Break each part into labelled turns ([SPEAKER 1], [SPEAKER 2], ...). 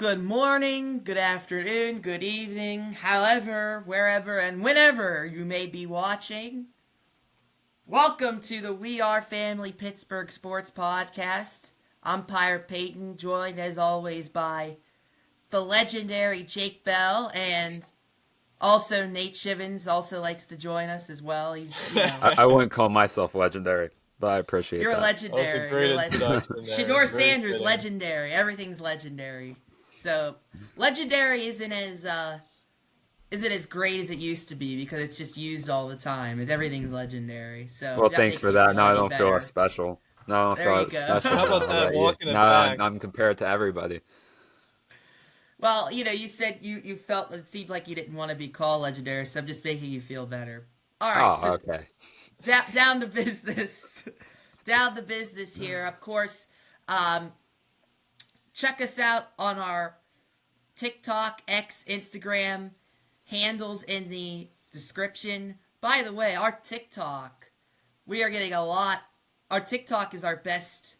[SPEAKER 1] Good morning, good afternoon, good evening, however, wherever, and whenever you may be watching. Welcome to the We Are Family Pittsburgh Sports Podcast. I'm Pirate Peyton, joined as always by the legendary Jake Bell, and also Nate Schivins also likes to join us as well.
[SPEAKER 2] I wouldn't call myself legendary, but I appreciate
[SPEAKER 1] You're a
[SPEAKER 2] that.
[SPEAKER 3] That was a
[SPEAKER 1] legendary.
[SPEAKER 3] great introduction there.
[SPEAKER 1] Shador
[SPEAKER 3] Very
[SPEAKER 1] Sanders,
[SPEAKER 3] fitting.
[SPEAKER 1] legendary. Everything's legendary. So, legendary isn't as great as it used to be because it's just used all the time. Everything's legendary. So
[SPEAKER 2] Well,
[SPEAKER 1] that
[SPEAKER 2] thanks
[SPEAKER 1] makes
[SPEAKER 2] for
[SPEAKER 1] you
[SPEAKER 2] that.
[SPEAKER 1] feel
[SPEAKER 2] Now I
[SPEAKER 1] any
[SPEAKER 2] don't feel
[SPEAKER 1] better.
[SPEAKER 2] as special. No, I don't
[SPEAKER 1] There
[SPEAKER 2] feel
[SPEAKER 1] you
[SPEAKER 2] as
[SPEAKER 1] go.
[SPEAKER 2] special.
[SPEAKER 3] How about that,
[SPEAKER 2] you.
[SPEAKER 3] walking it
[SPEAKER 2] Now
[SPEAKER 3] back?
[SPEAKER 2] I'm compared to everybody.
[SPEAKER 1] Well, you said you felt it seemed like you didn't want to be called legendary, so I'm just making you feel better. All right.
[SPEAKER 2] Oh,
[SPEAKER 1] So
[SPEAKER 2] okay.
[SPEAKER 1] down to business. Down to business here. Of course, check us out on our TikTok, X, Instagram handles in the description. By the way, our TikTok, we are getting a lot. Our TikTok is our best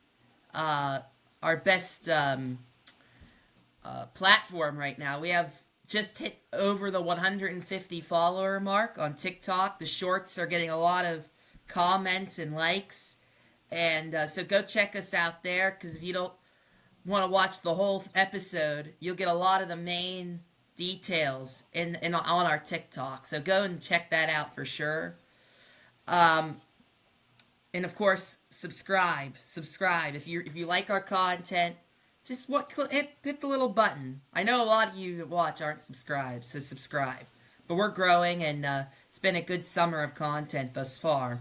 [SPEAKER 1] platform right now. We have just hit over the 150 follower mark on TikTok. The shorts are getting a lot of comments and likes. And so go check us out there, because if you don't want to watch the whole episode, you'll get a lot of the main details on our TikTok. So go and check that out for sure. And of course, subscribe. If you like our content, just hit the little button. I know a lot of you that watch aren't subscribed, so subscribe. But we're growing, and it's been a good summer of content thus far.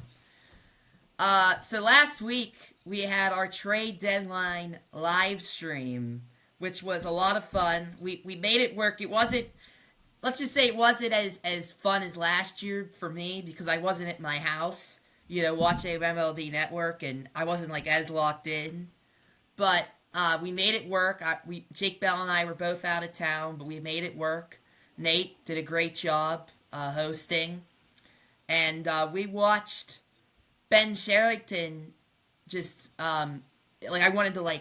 [SPEAKER 1] So last week, we had our trade deadline live stream, which was a lot of fun. We made it work. It wasn't, let's just say it wasn't as fun as last year for me, because I wasn't at my house, watching MLB Network, and I wasn't as locked in. But we made it work. Jake Bell and I were both out of town, but we made it work. Nate did a great job hosting. And we watched Ben Sherrington just, I wanted to,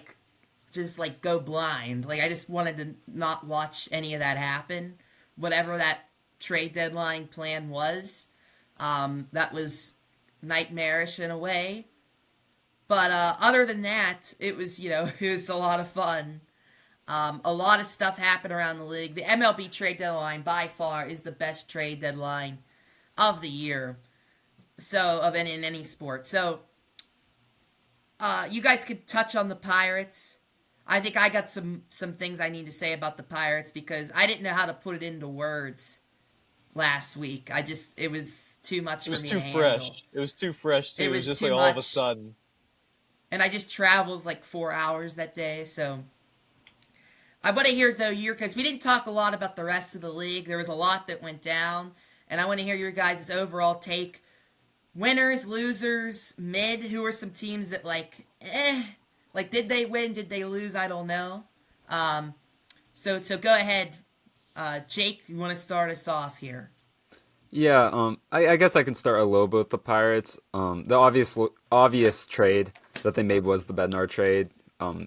[SPEAKER 1] just, go blind. I just wanted to not watch any of that happen. Whatever that trade deadline plan was, that was nightmarish in a way. But other than that, it was, it was a lot of fun. A lot of stuff happened around the league. The MLB trade deadline, by far, is the best trade deadline of the year. So, in any sport. So, you guys could touch on the Pirates. I think I got some things I need to say about the Pirates, because I didn't know how to put it into words last week. It was too much for me to handle.
[SPEAKER 3] It was too fresh, too. It was just
[SPEAKER 1] too
[SPEAKER 3] all of a
[SPEAKER 1] much.
[SPEAKER 3] sudden.
[SPEAKER 1] And I just traveled 4 hours that day, so I want to hear, though, because we didn't talk a lot about the rest of the league. There was a lot that went down, and I want to hear your guys' overall take. Winners, losers, mid, who are some teams that, did they win, did they lose, I don't know. So go ahead, Jake, you want to start us off here?
[SPEAKER 2] Yeah, I guess I can start a little bit with the Pirates. The obvious trade that they made was the Bednar trade.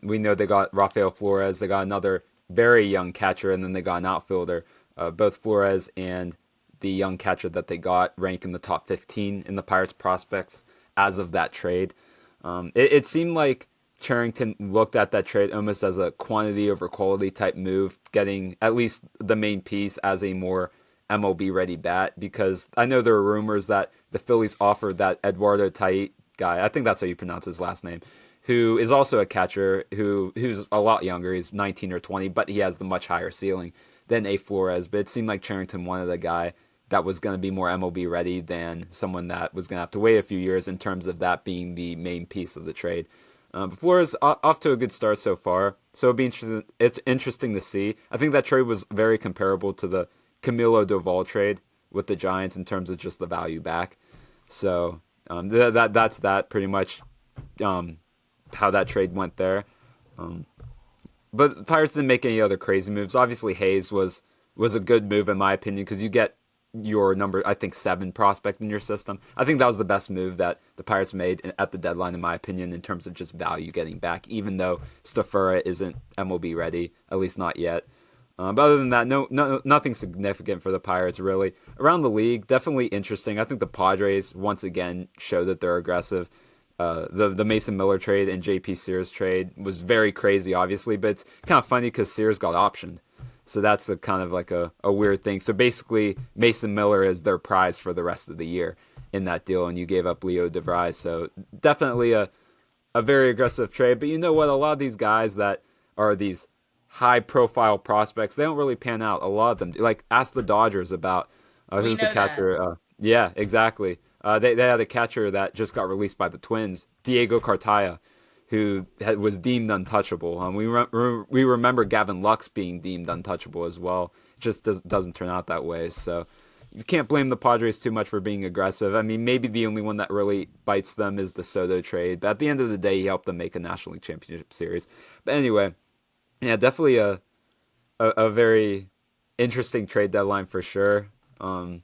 [SPEAKER 2] We know they got Rafael Flores, they got another very young catcher, and then they got an outfielder. Both Flores and the young catcher that they got rank in the top 15 in the Pirates prospects as of that trade. It seemed like Cherington looked at that trade almost as a quantity over quality type move, getting at least the main piece as a more MLB ready bat, because I know there were rumors that the Phillies offered that Eduardo Tait guy, I think that's how you pronounce his last name, who is also a catcher who's a lot younger. He's 19 or 20, but he has the much higher ceiling than a Flores. But it seemed like Cherington wanted a guy that was going to be more MLB ready than someone that was going to have to wait a few years, in terms of that being the main piece of the trade. But Flores off to a good start so far, so it's interesting to see. I think that trade was very comparable to the Camilo Doval trade with the Giants in terms of just the value back. So that's that pretty much, how that trade went there. But the Pirates didn't make any other crazy moves. Obviously, Hayes was a good move in my opinion, because you get your number, I think, 7 prospect in your system. I think that was the best move that the Pirates made at the deadline, in my opinion, in terms of just value getting back, even though Stafura isn't MLB ready, at least not yet. But other than that, nothing significant for the Pirates, really. Around the league, definitely interesting. I think the Padres, once again, show that they're aggressive. The Mason Miller trade and JP Sears trade was very crazy, obviously, but it's kind of funny because Sears got optioned. So that's a kind of like a weird thing. So basically, Mason Miller is their prize for the rest of the year in that deal, and you gave up Leo DeVries. So definitely a very aggressive trade. But you know what? A lot of these guys that are these high-profile prospects, they don't really pan out. A lot of them, like ask the Dodgers about who's the catcher. Yeah, exactly. They had a catcher that just got released by the Twins, Diego Cartaya, who was deemed untouchable. We remember Gavin Lux being deemed untouchable as well. It just doesn't turn out that way. So you can't blame the Padres too much for being aggressive. I mean, maybe the only one that really bites them is the Soto trade. But at the end of the day, he helped them make a National League Championship Series. But anyway, yeah, definitely a very interesting trade deadline for sure. I'm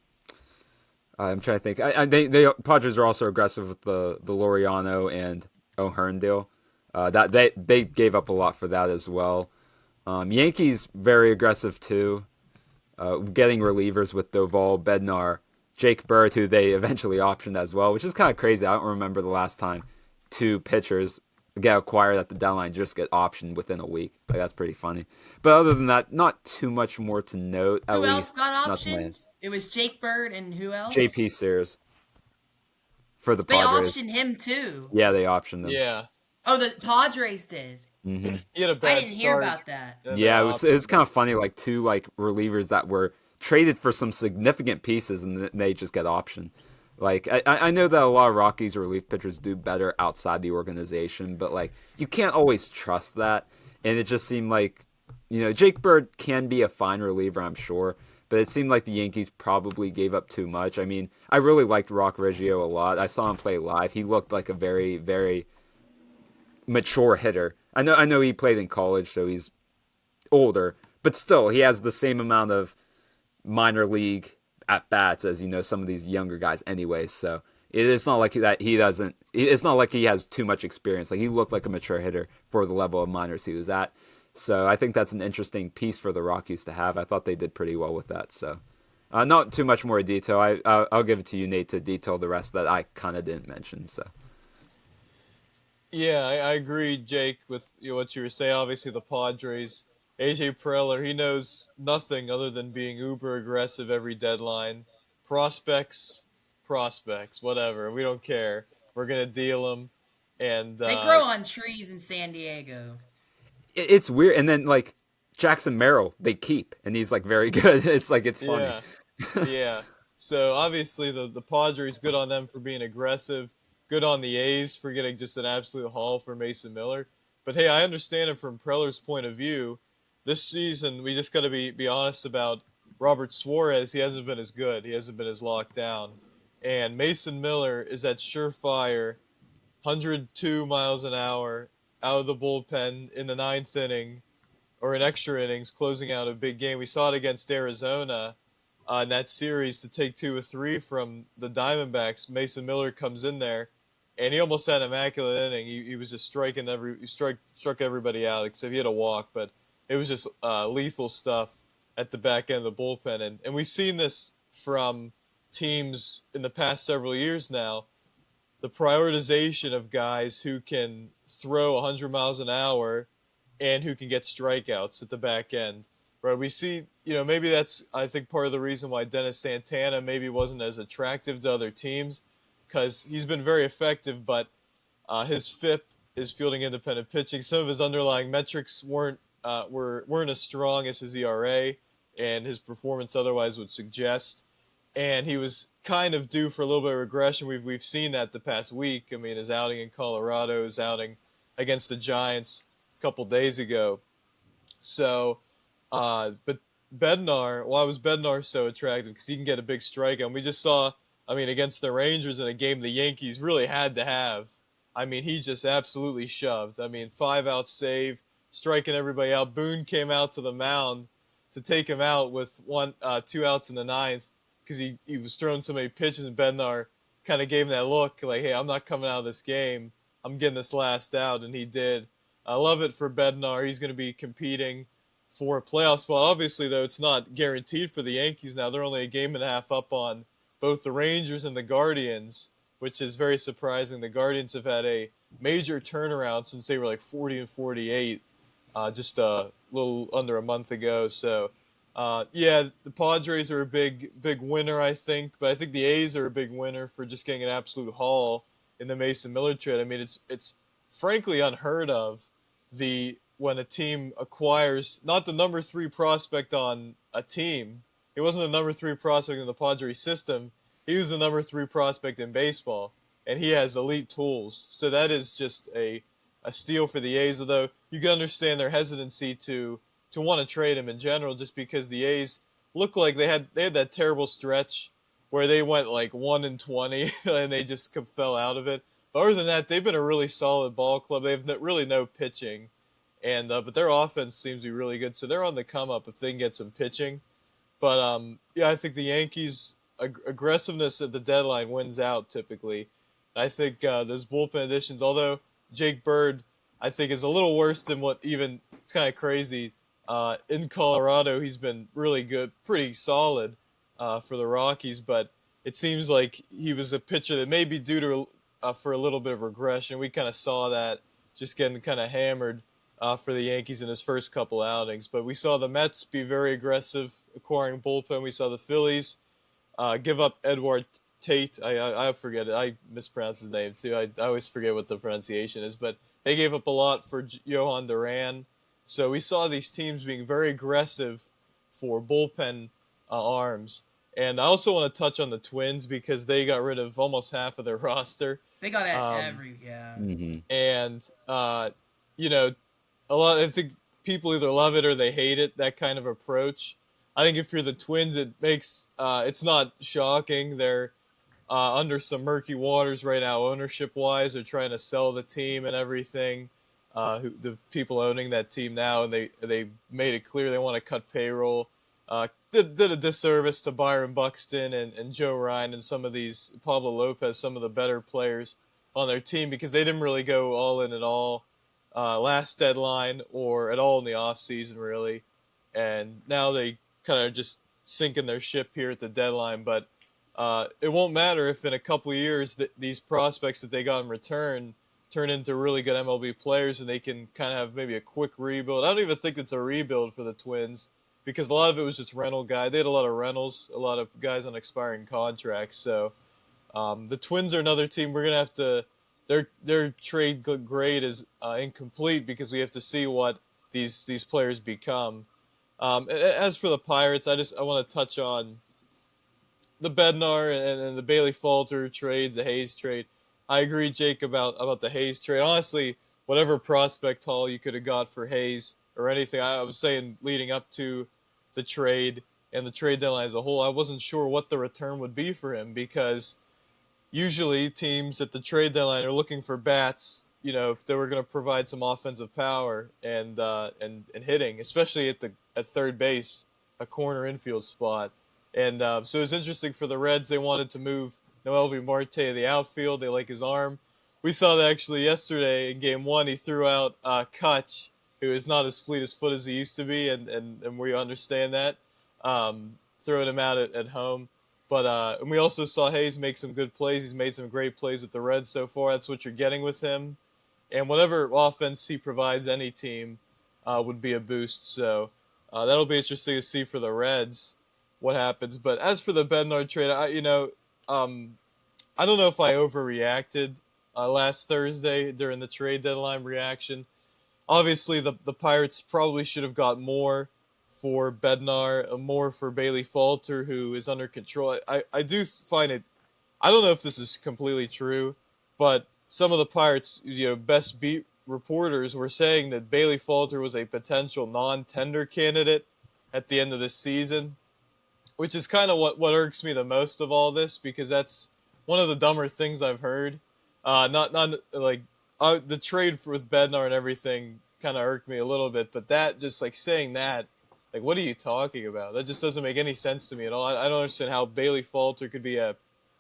[SPEAKER 2] trying to think. They Padres are also aggressive with the Laureano and O'Hearn deal. That they gave up a lot for that as well. Yankees very aggressive too, getting relievers with Doval, Bednar, Jake Bird, who they eventually optioned as well, which is kind of crazy. I don't remember the last time 2 pitchers get acquired at the deadline just get optioned within a week. Like, that's pretty funny. But other than that, not too much more to note.
[SPEAKER 1] Who else got optioned? It was Jake Bird and who else?
[SPEAKER 2] JP Sears for the Padres.
[SPEAKER 1] They optioned him too.
[SPEAKER 2] Yeah, they optioned him.
[SPEAKER 3] Yeah.
[SPEAKER 1] Oh, the Padres did.
[SPEAKER 2] Mm-hmm.
[SPEAKER 3] He had a bad
[SPEAKER 1] I didn't hear about that.
[SPEAKER 2] Yeah, it was kind of funny. Like 2 relievers that were traded for some significant pieces, and they just get optioned. Like I know that a lot of Rockies relief pitchers do better outside the organization, but like you can't always trust that. And it just seemed like, Jake Bird can be a fine reliever, I'm sure, but it seemed like the Yankees probably gave up too much. I mean, I really liked Rock Reggio a lot. I saw him play live. He looked like a very, very mature hitter. I know he played in college, so he's older, but still, he has the same amount of minor league at bats as some of these younger guys anyway. So it's not like that he doesn't. It's not like he has too much experience. Like, he looked like a mature hitter for the level of minors he was at. So I think that's an interesting piece for the Rockies to have. I thought they did pretty well with that. So not too much more detail. I'll give it to you, Nate, to detail the rest that I kind of didn't mention. So.
[SPEAKER 3] Yeah, I agree, Jake, with what you were saying. Obviously, the Padres, AJ Preller, he knows nothing other than being uber aggressive every deadline. Prospects, whatever. We don't care. We're gonna deal them, and
[SPEAKER 1] they grow on trees in San Diego.
[SPEAKER 2] It's weird, and then like Jackson Merrill, they keep, and he's like very good. It's like it's funny.
[SPEAKER 3] Yeah. So obviously the Padres, good on them for being aggressive. Good on the A's for getting just an absolute haul for Mason Miller. But hey, I understand it from Preller's point of view. This season, we just got to be honest about Robert Suarez. He hasn't been as good. He hasn't been as locked down. And Mason Miller is that surefire 102 miles an hour out of the bullpen in the 9th inning or in extra innings, closing out a big game. We saw it against Arizona in that series to take 2 or 3 from the Diamondbacks. Mason Miller comes in there, and he almost had an immaculate inning. He was just struck everybody out, except he had a walk, but it was just lethal stuff at the back end of the bullpen. And we've seen this from teams in the past several years now, the prioritization of guys who can throw 100 miles an hour and who can get strikeouts at the back end. Right? We see, maybe that's, I think, part of the reason why Dennis Santana maybe wasn't as attractive to other teams, because he's been very effective, but his FIP is fielding independent pitching. Some of his underlying metrics weren't as strong as his ERA and his performance otherwise would suggest. And he was kind of due for a little bit of regression. We've seen that the past week. I mean, his outing in Colorado, his outing against the Giants a couple days ago. So, but Bednar, why was Bednar so attractive? Because he can get a big strikeout. And we just saw, against the Rangers in a game the Yankees really had to have. He just absolutely shoved. 5-out save, striking everybody out. Boone came out to the mound to take him out with 2 outs in the 9th, because he was throwing so many pitches, and Bednar kind of gave him that look like, hey, I'm not coming out of this game. I'm getting this last out, and he did. I love it for Bednar. He's going to be competing for a playoff spot. Obviously, though, it's not guaranteed for the Yankees now. They're only a game and a half up on both the Rangers and the Guardians, which is very surprising. The Guardians have had a major turnaround since they were like 40-48 just a little under a month ago. So, yeah, the Padres are a big winner, I think. But I think the A's are a big winner for just getting an absolute haul in the Mason Miller trade. I mean, it's frankly unheard of when a team acquires not the number 3 prospect on a team. He wasn't the number 3 prospect in the Padres system. He was the number 3 prospect in baseball, and he has elite tools. So that is just a steal for the A's, although you can understand their hesitancy to want to trade him in general, just because the A's look like they had that terrible stretch where they went like 1-20 and they just fell out of it. But other than that, they've been a really solid ball club. They have really no pitching, and but their offense seems to be really good. So they're on the come up if they can get some pitching. But yeah, I think the Yankees' aggressiveness at the deadline wins out typically. I think those bullpen additions, although Jake Bird, I think, is a little worse than what even it's kind of crazy. In Colorado, he's been really good, pretty solid for the Rockies, but it seems like he was a pitcher that may be due to for a little bit of regression. We kind of saw that just getting kind of hammered for the Yankees in his first couple outings. But we saw the Mets be very aggressive acquiring bullpen. We saw the Phillies give up Edward Tate. I forget it. I mispronounce his name too. I always forget what the pronunciation is. But they gave up a lot for Johan Duran. So we saw these teams being very aggressive for bullpen arms. And I also want to touch on the Twins because they got rid of almost half of their roster.
[SPEAKER 1] They got
[SPEAKER 2] Mm-hmm.
[SPEAKER 3] And you know, I think people either love it or they hate it, that kind of approach. I think if you're the Twins, it makes it's not shocking. They're under some murky waters right now, ownership-wise. They're trying to sell the team and everything. The people owning that team now, and they made it clear they want to cut payroll. Did a disservice to Byron Buxton and Joe Ryan and some of these, Pablo Lopez, some of the better players on their team, because they didn't really go all in at all last deadline or at all in the offseason, really. And now they kind of just sinking their ship here at the deadline. But it won't matter if in a couple of years these prospects that they got in return turn into really good MLB players and they can kind of have maybe a quick rebuild. I don't even think it's a rebuild for the Twins because a lot of it was just rental guys. They had a lot of rentals, a lot of guys on expiring contracts. So the Twins are another team we're going to have to – their trade grade is incomplete because we have to see what these players become. As for the Pirates, I want to touch on the Bednar and the Bailey Falter trades, the Hayes trade. I agree, Jake, about the Hayes trade. Honestly, whatever prospect haul you could have got for Hayes or anything, I was saying leading up to the trade and the trade deadline as a whole, I wasn't sure what the return would be for him because usually teams at the trade deadline are looking for bats, you know, if they were going to provide some offensive power and hitting, especially at third base, a corner infield spot. And so it was interesting for the Reds. They wanted to move Noelvi Marte to the outfield. They like his arm. We saw that actually yesterday in Game 1. He threw out Kutch, who is not as fleet as foot as he used to be, and we understand that, throwing him out at home. But and we also saw Hayes make some good plays. He's made some great plays with the Reds so far. That's what you're getting with him. And whatever offense he provides any team would be a boost. So that'll be interesting to see for the Reds what happens. But as for the Bednar trade, I don't know if I overreacted last Thursday during the trade deadline reaction. Obviously, the Pirates probably should have got more for Bednar, more for Bailey Falter, who is under control. I do find it – I don't know if this is completely true, but some of the Pirates' best beat reporters were saying that Bailey Falter was a potential non-tender candidate at the end of this season, which is kind of what irks me the most of all this, because that's one of the dumber things I've heard. The trade with Bednar and everything kind of irked me a little bit, but that, just like saying that Like, what are you talking about? That just doesn't make any sense to me at all. I don't understand how Bailey Falter could be a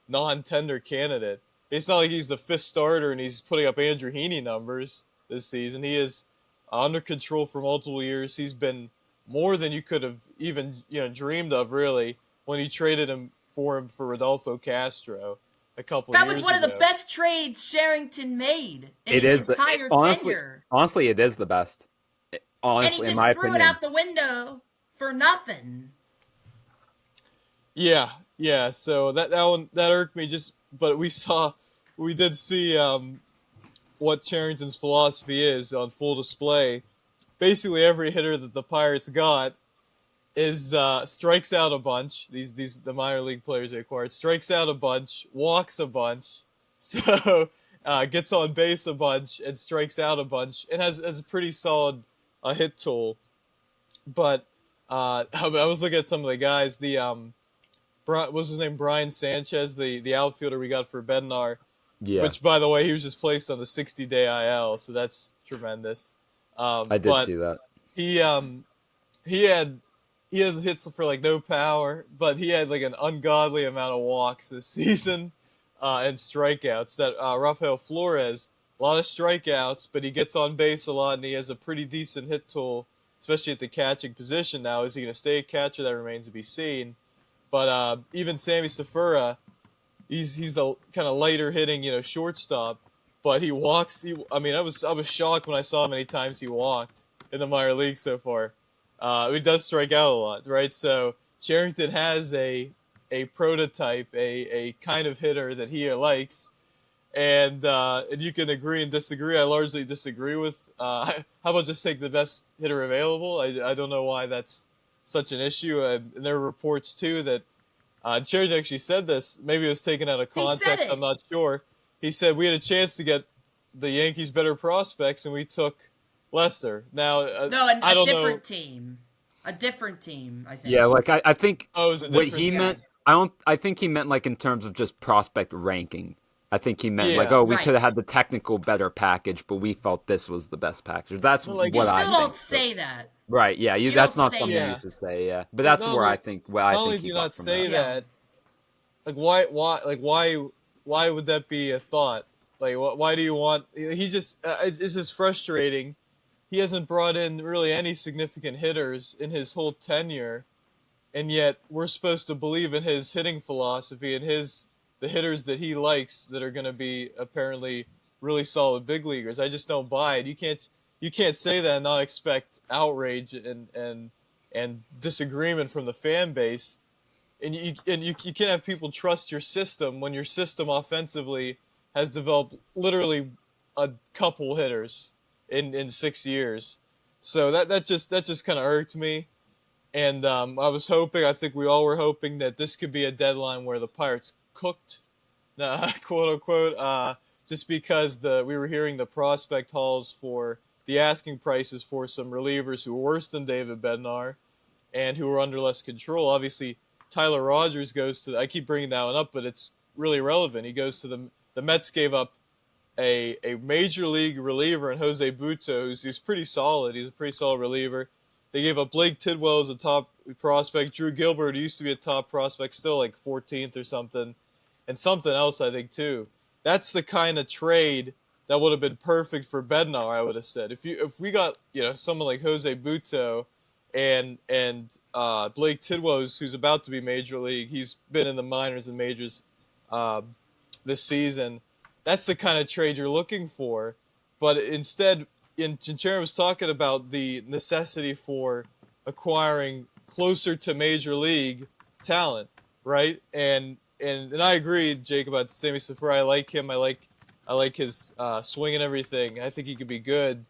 [SPEAKER 3] non-tender candidate. It's not like he's the fifth starter and he's putting up Andrew Heaney numbers this season. He is under control for multiple years. He's been more than you could have even dreamed of, really, when you traded him for Rodolfo Castro a couple
[SPEAKER 1] That
[SPEAKER 3] years
[SPEAKER 1] was one
[SPEAKER 3] ago.
[SPEAKER 1] of the best trades Sherrington made in
[SPEAKER 2] It
[SPEAKER 1] his
[SPEAKER 2] is
[SPEAKER 1] entire
[SPEAKER 2] honestly,
[SPEAKER 1] tenure.
[SPEAKER 2] honestly, it is the best.
[SPEAKER 1] And
[SPEAKER 2] Honestly,
[SPEAKER 1] he
[SPEAKER 2] in my
[SPEAKER 1] just threw
[SPEAKER 2] opinion.
[SPEAKER 1] it out the window for nothing.
[SPEAKER 3] Yeah. So that one that irked me. But we did see what Charrington's philosophy is on full display. Basically, every hitter that the Pirates got is strikes out a bunch. The minor league players they acquired strikes out a bunch, walks a bunch, so gets on base a bunch and strikes out a bunch, and has a pretty solid hit tool. But I was looking at some of the guys. What's his name? Brian Sanchez, the outfielder we got for Bednar.
[SPEAKER 2] Yeah,
[SPEAKER 3] Which, by the way, he was just placed on the 60-day IL, so that's tremendous.
[SPEAKER 2] I did see that.
[SPEAKER 3] He has hits for like no power, but he had like an ungodly amount of walks this season and strikeouts. That Rafael Flores, a lot of strikeouts, but he gets on base a lot and he has a pretty decent hit tool, especially at the catching position. Now, is he going to stay a catcher? That remains to be seen. But even Sammy Stafura, he's a kind of lighter hitting, shortstop, but he walks. I was shocked when I saw how many times he walked in the minor league so far. He does strike out a lot, right? So Sherrington has a prototype, a kind of hitter that he likes, and you can agree and disagree. I largely disagree with. How about just take the best hitter available? I don't know why that's such an issue. And there are reports too that Cherry actually said this. Maybe it was taken out of context. I'm not sure. He said we had a chance to get the Yankees better prospects, and we took Lester. Now, I don't know.
[SPEAKER 1] A different team, I think.
[SPEAKER 2] Yeah, like I think
[SPEAKER 3] Oh, it was a
[SPEAKER 2] what
[SPEAKER 3] different
[SPEAKER 2] he
[SPEAKER 3] team.
[SPEAKER 2] meant. I think he meant like in terms of just prospect ranking. I think he meant like,
[SPEAKER 3] Yeah.
[SPEAKER 2] oh, we
[SPEAKER 1] Right.
[SPEAKER 2] could have had the technical better package, but we felt this was the best package. That's
[SPEAKER 3] But, like,
[SPEAKER 1] You
[SPEAKER 2] what I
[SPEAKER 1] still
[SPEAKER 2] think.
[SPEAKER 1] don't say that.
[SPEAKER 2] Right? Yeah,
[SPEAKER 1] You
[SPEAKER 2] that's
[SPEAKER 1] don't
[SPEAKER 2] not
[SPEAKER 1] say
[SPEAKER 2] something
[SPEAKER 3] that.
[SPEAKER 2] you should say. Yeah, but that's
[SPEAKER 3] Not
[SPEAKER 2] where
[SPEAKER 3] only-
[SPEAKER 2] I think. What I
[SPEAKER 3] Not
[SPEAKER 2] think
[SPEAKER 3] only
[SPEAKER 2] he
[SPEAKER 3] do you
[SPEAKER 2] got
[SPEAKER 3] not
[SPEAKER 2] from
[SPEAKER 3] say
[SPEAKER 2] that.
[SPEAKER 3] that, why would that be a thought? Like, why do you want? He just it's just frustrating. He hasn't brought in really any significant hitters in his whole tenure, and yet we're supposed to believe in his hitting philosophy and the hitters that he likes that are going to be apparently really solid big leaguers. I just don't buy it. You can't say that and not expect outrage and disagreement from the fan base. And you can't have people trust your system when your system offensively has developed literally a couple hitters in 6 years. So that just kind of irked me. And I think we all were hoping that this could be a deadline where the Pirates cooked, quote unquote, just because we were hearing the prospect hauls for the asking prices for some relievers who were worse than David Bednar and who were under less control. Obviously, Tyler Rogers goes to. I keep bringing that one up, but it's really relevant. He goes to the Mets. Gave up a major league reliever in Jose Bucco, who's pretty solid. He's a pretty solid reliever. They gave up Blake Tidwell as a top prospect. Drew Gilbert, who used to be a top prospect, still like 14th or something, and something else I think too. That's the kind of trade that would have been perfect for Bednar. I would have said if we got someone like Jose Bucco and Blake Tidwell, who's about to be major league. He's been in the minors and majors this season. That's the kind of trade you're looking for. But instead, Chinchera was talking about the necessity for acquiring closer to major league talent, right? And I agree, Jake, about Sammy Safari. I like him. I like his swing and everything. I think he could be good.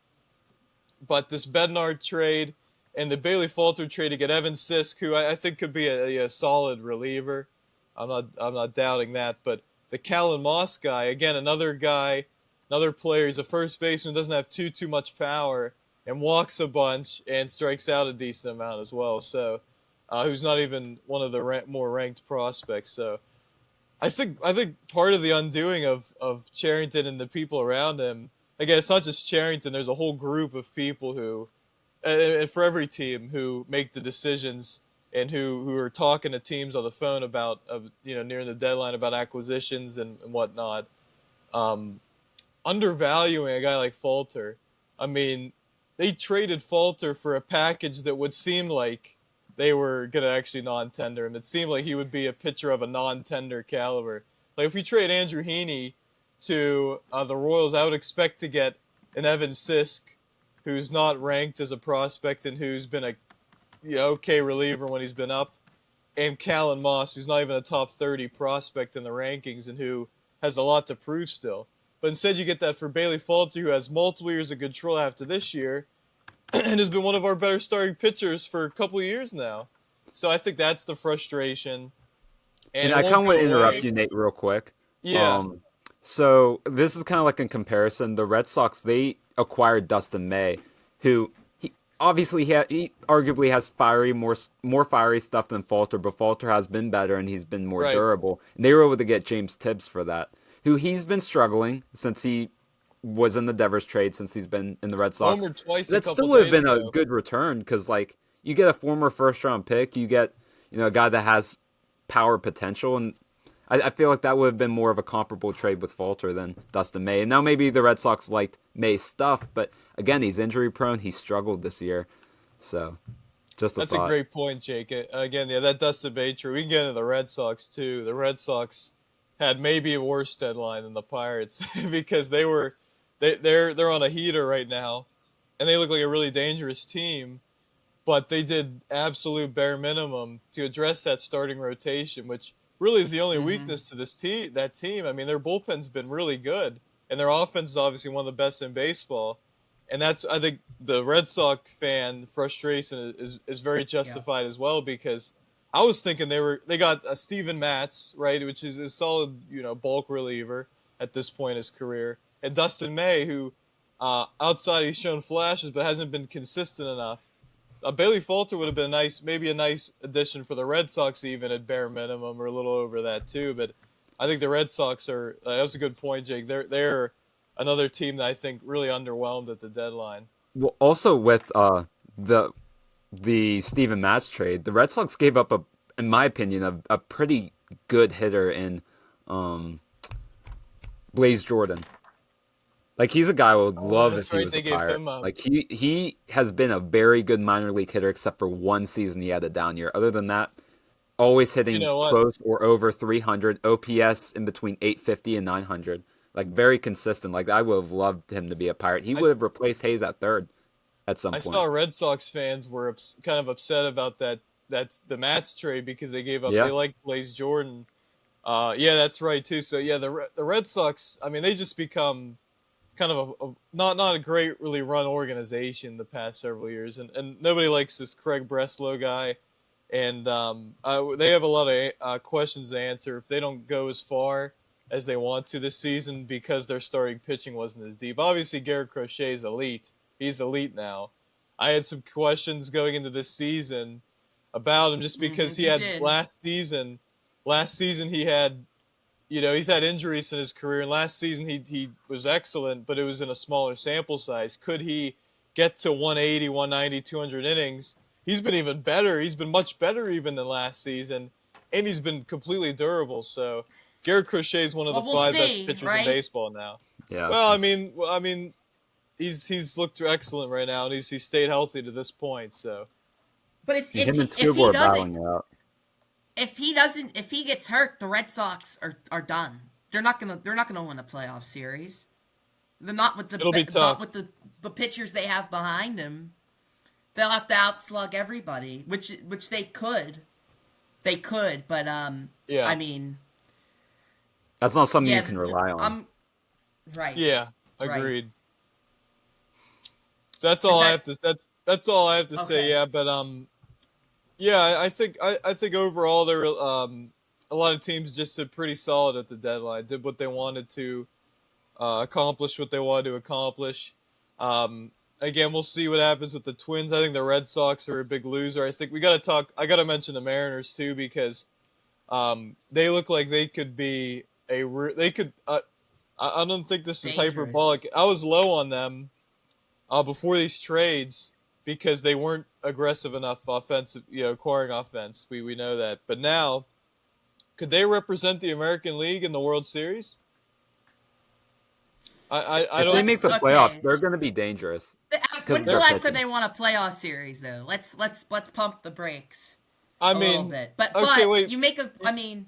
[SPEAKER 3] But this Bednar trade and the Bailey Falter trade to get Evan Sisk, who I think could be a solid reliever. I'm not doubting that. But the Callan Moss guy, again, another player. He's a first baseman, doesn't have too much power, and walks a bunch and strikes out a decent amount as well. So, who's not even one of the more ranked prospects. So, I think part of the undoing of Cherington and the people around him. Again, it's not just Cherington. There's a whole group of people who and for every team who make the decisions and who are talking to teams on the phone about nearing the deadline about acquisitions and whatnot, undervaluing a guy like Falter. I mean, they traded Falter for a package that would seem like they were going to actually non-tender him. It seemed like he would be a pitcher of a non-tender caliber. Like if we trade Andrew Heaney to the Royals, I would expect to get an Evan Sisk, who's not ranked as a prospect and who's been a okay reliever when he's been up, and Callan Moss, who's not even a top 30 prospect in the rankings and who has a lot to prove still. But instead you get that for Bailey Falter, who has multiple years of control after this year and has been one of our better starting pitchers for a couple of years now. So I think that's the frustration.
[SPEAKER 2] And I kind of want to interrupt you, Nate, real quick.
[SPEAKER 3] Yeah.
[SPEAKER 2] So this is kind of like in comparison. The Red Sox, they acquired Dustin May, who he arguably has more fiery stuff than Falter, but Falter has been better and he's been more durable. And they were able to get James Tibbs for that, who he's been struggling since he was in the Devers trade, since he's been in the Red Sox.
[SPEAKER 3] Homered twice
[SPEAKER 2] that still would have been a good return because, like, you get a former first-round pick, you get a guy that has power potential, and I feel like that would have been more of a comparable trade with Falter than Dustin May. And now maybe the Red Sox liked May's stuff, but again, he's injury-prone. He struggled this year, so just a
[SPEAKER 3] That's
[SPEAKER 2] thought.
[SPEAKER 3] a great point, Jake. Again, that Dustin May trade. We can get into the Red Sox too. The Red Sox had maybe a worse deadline than the Pirates because they're on a heater right now, and they look like a really dangerous team. But they did absolute bare minimum to address that starting rotation, which really is the only weakness to that team. I mean, their bullpen's been really good, and their offense is obviously one of the best in baseball. And that's, I think, the Red Sox fan frustration is very justified as well, because I was thinking they got a Steven Matz, right, which is a solid, bulk reliever at this point in his career, and Dustin May, who outside he's shown flashes but hasn't been consistent enough. Bailey Falter would have been maybe a nice addition for the Red Sox, even at bare minimum, or a little over that too. But I think the Red Sox are. That was a good point, Jake. They're another team that I think really underwhelmed at the deadline.
[SPEAKER 2] Well, also with the Steven Matz trade, the Red Sox gave up in my opinion, a pretty good hitter in Blaze Jordan. Like, he's a guy I would love if he was a Pirate. Like, he has been a very good minor league hitter except for one season he had a down year. Other than that, always hitting close or over 300, OPS in between 850 and 900. Like, very consistent. Like, I would have loved him to be a Pirate. He would have replaced Hayes at third at some point.
[SPEAKER 3] I saw Red Sox fans were kind of upset about that's the Mats trade because they gave up.
[SPEAKER 2] Yeah.
[SPEAKER 3] They liked Blaze Jordan. Yeah, that's right too. So yeah, the Red Sox. I mean, they just become kind of not a great really run organization the past several years, and nobody likes this Craig Breslow guy, and they have a lot of questions to answer if they don't go as far as they want to this season because their starting pitching wasn't as deep. Obviously, Garrett Crochet is elite. He's elite now. I had some questions going into this season about him just because he had last season he had. He's had injuries in his career, and last season he was excellent, but it was in a smaller sample size. Could he get to 180, 190, 200 innings? He's been even better. He's been much better even than last season, and he's been completely durable. So Garrett Crochet is one of the five best pitchers in baseball now.
[SPEAKER 2] Yeah.
[SPEAKER 3] Well, I mean, he's looked excellent right now, and he's stayed healthy to this point. So,
[SPEAKER 1] but if he doesn't, if he gets hurt, the Red Sox are done. They're not gonna win a playoff series. They're not with the pitchers they have behind him. They'll have to outslug everybody, which they could. They could, but
[SPEAKER 3] yeah.
[SPEAKER 1] I mean,
[SPEAKER 2] that's not something you can rely on.
[SPEAKER 1] Right.
[SPEAKER 3] Yeah, agreed. Right. So that's all I have to say. Yeah, but yeah, I think overall there were a lot of teams just did pretty solid at the deadline. Did what they wanted to accomplish, what they wanted to accomplish. Again, we'll see what happens with the Twins. I think the Red Sox are a big loser. I think I got to mention the Mariners too because they look like they could be I don't think this is hyperbolic. I was low on them before these trades because they weren't aggressive enough offensive, acquiring offense. We know that. But now, could they represent the American League in the World Series? I
[SPEAKER 2] If
[SPEAKER 3] don't.
[SPEAKER 2] they make the
[SPEAKER 1] Okay.
[SPEAKER 2] playoffs, they're going to be dangerous.
[SPEAKER 1] When's the
[SPEAKER 2] they're
[SPEAKER 1] last time
[SPEAKER 2] pitching.
[SPEAKER 1] they won a playoff series though? Let's pump the brakes
[SPEAKER 3] I
[SPEAKER 1] a little
[SPEAKER 3] mean,
[SPEAKER 1] bit. But
[SPEAKER 3] okay, wait.
[SPEAKER 1] you make a. I mean,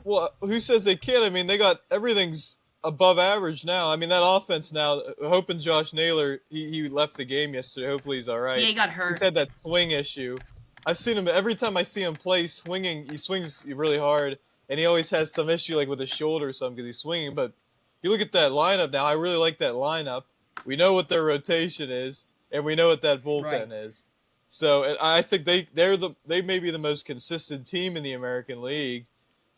[SPEAKER 3] Well, who says they can't? I mean, they got everything's above average now. I mean, that offense now. Hoping Josh Naylor, he left the game yesterday. Hopefully he's all right.
[SPEAKER 1] yeah, he got hurt.
[SPEAKER 3] He's had that swing issue. I've seen him every time I see him play swinging. He swings really hard, and he always has some issue like with his shoulder or something because he's swinging. But you look at that lineup now. I really like that lineup. We know what their rotation is, and we know what that bullpen is. So and I think they may be the most consistent team in the American League,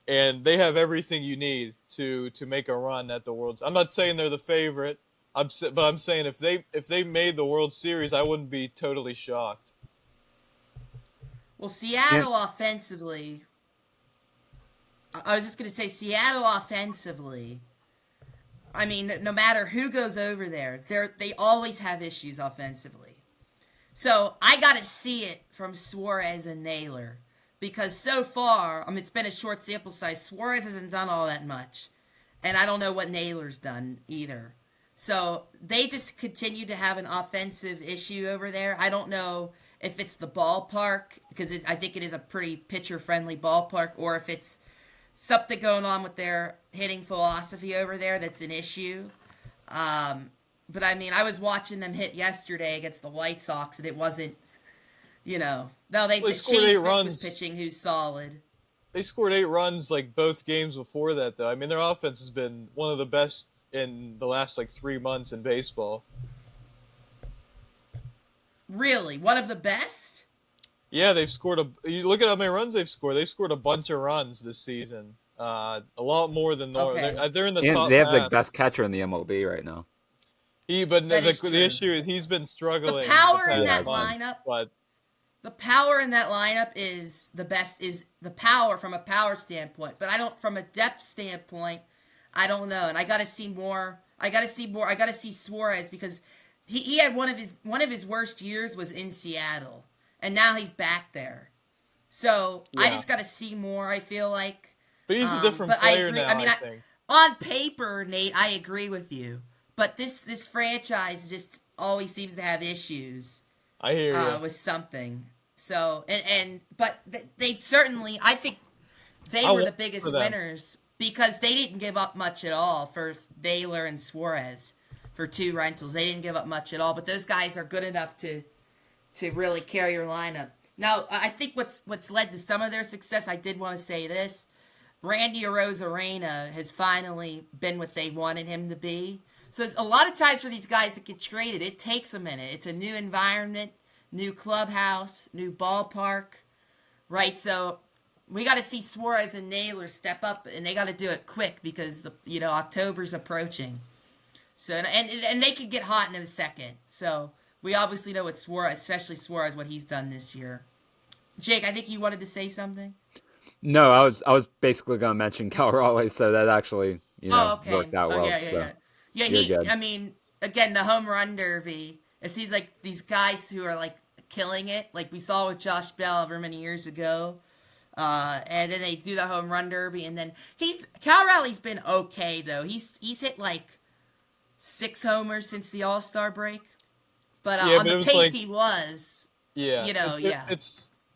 [SPEAKER 3] and they have everything you need to make a run at the World. I'm not saying they're the favorite. But I'm saying if they made the World Series, I wouldn't be totally shocked.
[SPEAKER 1] Well, Seattle offensively. I was just gonna say Seattle offensively. I mean, no matter who goes over there, they always have issues offensively. So I gotta see it from Suarez and Naylor. Because so far, I mean, it's been a short sample size. Suarez hasn't done all that much. And I don't know what Naylor's done either. So they just continue to have an offensive issue over there. I don't know if it's the ballpark, because I think it is a pretty pitcher-friendly ballpark, or if it's something going on with their hitting philosophy over there that's an issue. But, I mean, I was watching them hit yesterday against the White Sox, and it wasn't, no, they
[SPEAKER 3] scored 8
[SPEAKER 1] Shane Smith
[SPEAKER 3] runs.
[SPEAKER 1] was pitching, who's solid.
[SPEAKER 3] They scored 8 runs like both games before that, though. I mean, their offense has been one of the best in the last 3 months in baseball.
[SPEAKER 1] Really? One of the best?
[SPEAKER 3] Yeah, they've scored you look at how many runs they've scored. They've scored a bunch of runs this season. A lot more than normal.
[SPEAKER 1] Okay.
[SPEAKER 3] They're in the
[SPEAKER 2] And
[SPEAKER 3] top
[SPEAKER 2] they have the
[SPEAKER 3] half.
[SPEAKER 2] best catcher in the MLB right now.
[SPEAKER 3] But
[SPEAKER 1] That is
[SPEAKER 3] the
[SPEAKER 1] true.
[SPEAKER 3] issue is he's been struggling.
[SPEAKER 1] The power
[SPEAKER 3] the
[SPEAKER 1] in
[SPEAKER 3] past
[SPEAKER 1] that
[SPEAKER 3] month,
[SPEAKER 1] lineup.
[SPEAKER 3] But
[SPEAKER 1] The power in that lineup is the best. Is the power from a power standpoint, but I don't from a depth standpoint. I don't know, and I got to see more. I got to see Suarez because he had one of his worst years was in Seattle, and now he's back there. So I
[SPEAKER 3] Yeah.
[SPEAKER 1] just got to see more. I feel like.
[SPEAKER 3] but he's a different
[SPEAKER 1] but
[SPEAKER 3] player
[SPEAKER 1] I agree.
[SPEAKER 3] now.
[SPEAKER 1] I mean,
[SPEAKER 3] I think.
[SPEAKER 1] on paper, Nate, I agree with you, but this franchise just always seems to have issues.
[SPEAKER 3] I hear you.
[SPEAKER 1] With something. So but they certainly, I think they
[SPEAKER 3] I
[SPEAKER 1] were the
[SPEAKER 3] want
[SPEAKER 1] biggest
[SPEAKER 3] for them.
[SPEAKER 1] winners because they didn't give up much at all for Naylor and Suarez for 2 rentals. They didn't give up much at all, but those guys are good enough to really carry your lineup. Now, I think what's led to some of their success, I did want to say this. Randy Arozarena has finally been what they wanted him to be. So it's a lot of times for these guys that get traded, it takes a minute. It's a new environment, new clubhouse, new ballpark, right? So we got to see Suarez and Naylor step up, and they got to do it quick because October's approaching. So and they could get hot in a second. So we obviously know what Suarez, especially Suarez, what he's done this year. Jake, I think you wanted to say something.
[SPEAKER 2] No, I was basically going to mention Cal Raleigh, so that actually
[SPEAKER 1] Okay.
[SPEAKER 2] worked out well.
[SPEAKER 1] Yeah,
[SPEAKER 2] you're good.
[SPEAKER 1] I mean, again, the home run derby. It seems like these guys who are killing it, like we saw with Josh Bell however many years ago, and then they do the home run derby, and then Cal Raleigh's been okay though. He's hit 6 homers since the All-Star break, but on the pace he was,
[SPEAKER 3] Yeah.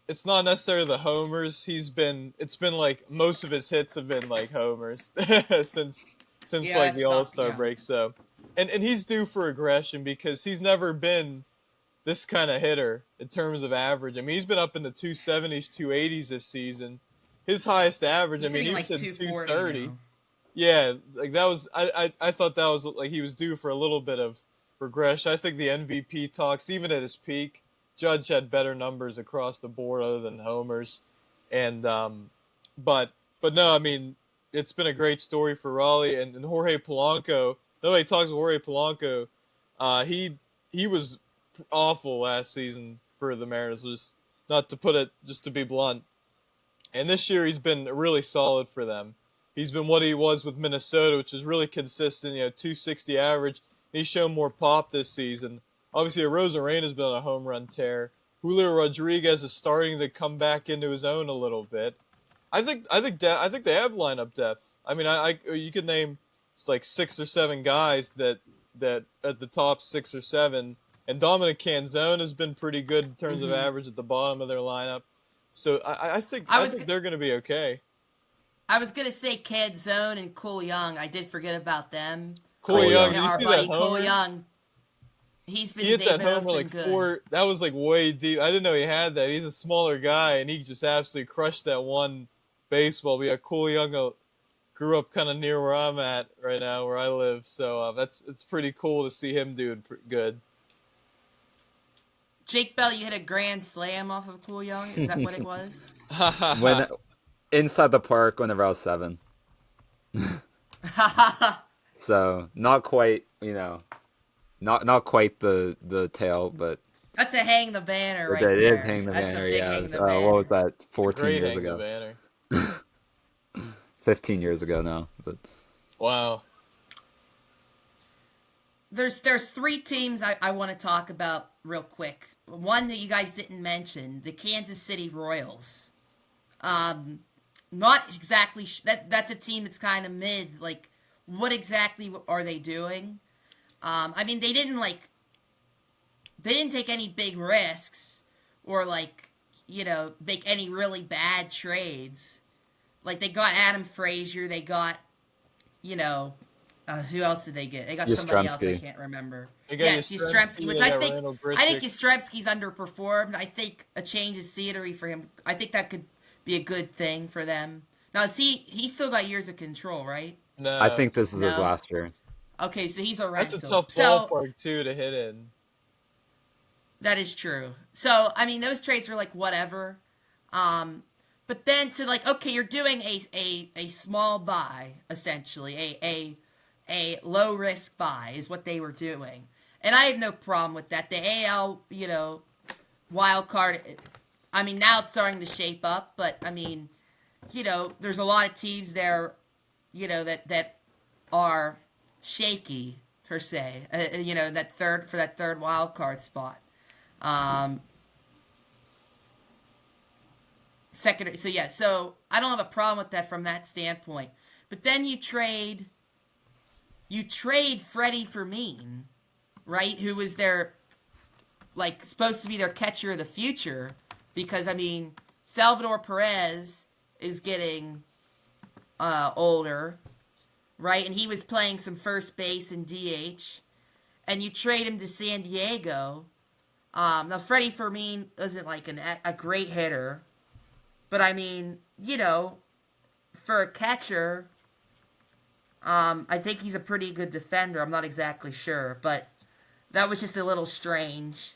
[SPEAKER 3] It's not necessarily the homers. It's been most of his hits have been homers since the All-Star break. So, and he's due for aggression because he's never been this kind of hitter in terms of average. I mean, he's been up in the 270s, 280s this season. His highest average, he was in 230.
[SPEAKER 1] Now.
[SPEAKER 3] Yeah, that was I thought that was he was due for a little bit of regression. I think the MVP talks, even at his peak, Judge had better numbers across the board other than homers, and but no, I mean it's been a great story for Raleigh and Jorge Polanco. Nobody talks about Jorge Polanco. He was awful last season for the Mariners. Just not to put it, just to be blunt. And this year he's been really solid for them. He's been what he was with Minnesota, which is really consistent. 260 average. He's shown more pop this season. Obviously, Rosarena has been on a home run tear. Julio Rodriguez is starting to come back into his own a little bit. I think they have lineup depth. I mean, you could name it's like 6 or 7 guys that at the top 6 or 7. And Dominic Canzone has been pretty good in terms of average at the bottom of their lineup. So I think they're going to be okay.
[SPEAKER 1] I was gonna say Canzone and Cole Young. I did forget about them.
[SPEAKER 3] Cole Young, did you
[SPEAKER 1] our
[SPEAKER 3] see
[SPEAKER 1] buddy
[SPEAKER 3] that homer?
[SPEAKER 1] Cole Young. He
[SPEAKER 3] hit that homer like
[SPEAKER 1] good.
[SPEAKER 3] 4. That was like way deep. I didn't know he had that. He's a smaller guy, and he just absolutely crushed that one baseball. But yeah, Cole Young grew up kind of near where I'm at right now, where I live. So it's pretty cool to see him doing good.
[SPEAKER 1] Jake Bell, you hit a grand slam off of Cole Young. Is that what it was?
[SPEAKER 2] When inside the park whenever I was 7. So not quite, not quite the tail, but
[SPEAKER 1] that's a hang the banner right
[SPEAKER 2] it
[SPEAKER 1] there.
[SPEAKER 2] Is hang the
[SPEAKER 1] That's
[SPEAKER 2] banner,
[SPEAKER 1] a big
[SPEAKER 2] yeah.
[SPEAKER 1] hang the banner.
[SPEAKER 2] What was that? 14
[SPEAKER 3] Great
[SPEAKER 2] years
[SPEAKER 3] hang the
[SPEAKER 2] ago.
[SPEAKER 3] banner.
[SPEAKER 2] 15 years ago now. But
[SPEAKER 3] wow.
[SPEAKER 1] There's 3 teams I want to talk about real quick. One that you guys didn't mention, the Kansas City Royals. Not exactly that's a team that's kind of mid. Like, what exactly are they doing? I mean, they didn't take any big risks or make any really bad trades. Like, they got Adam Frazier, they got, who else did they get? They got somebody else I can't remember. Yes, Yastrzemski, which I think Yastrzemski's underperformed. I think a change of scenery for him. I think that could be a good thing for them. Now, he's still got years of control, right?
[SPEAKER 3] No,
[SPEAKER 2] I think this is his last year.
[SPEAKER 1] Okay, so he's a rental.
[SPEAKER 3] That's a tough ballpark too to hit in.
[SPEAKER 1] That is true. So I mean, those trades are like whatever. But then okay, you're doing a small buy essentially, a low risk buy is what they were doing, and I have no problem with that. The AL, wild card. I mean, now it's starting to shape up, but I mean, there's a lot of teams there, that are shaky per se. That third wild card spot. Secondary. So I don't have a problem with that from that standpoint. But then you trade Freddie Fermin, right? Who was their supposed to be their catcher of the future, because I mean Salvador Perez is getting older, right? And he was playing some first base and DH, and you trade him to San Diego. Now Freddie Fermin isn't a great hitter, but I mean, for a catcher, I think he's a pretty good defender. I'm not exactly sure, but that was just a little strange.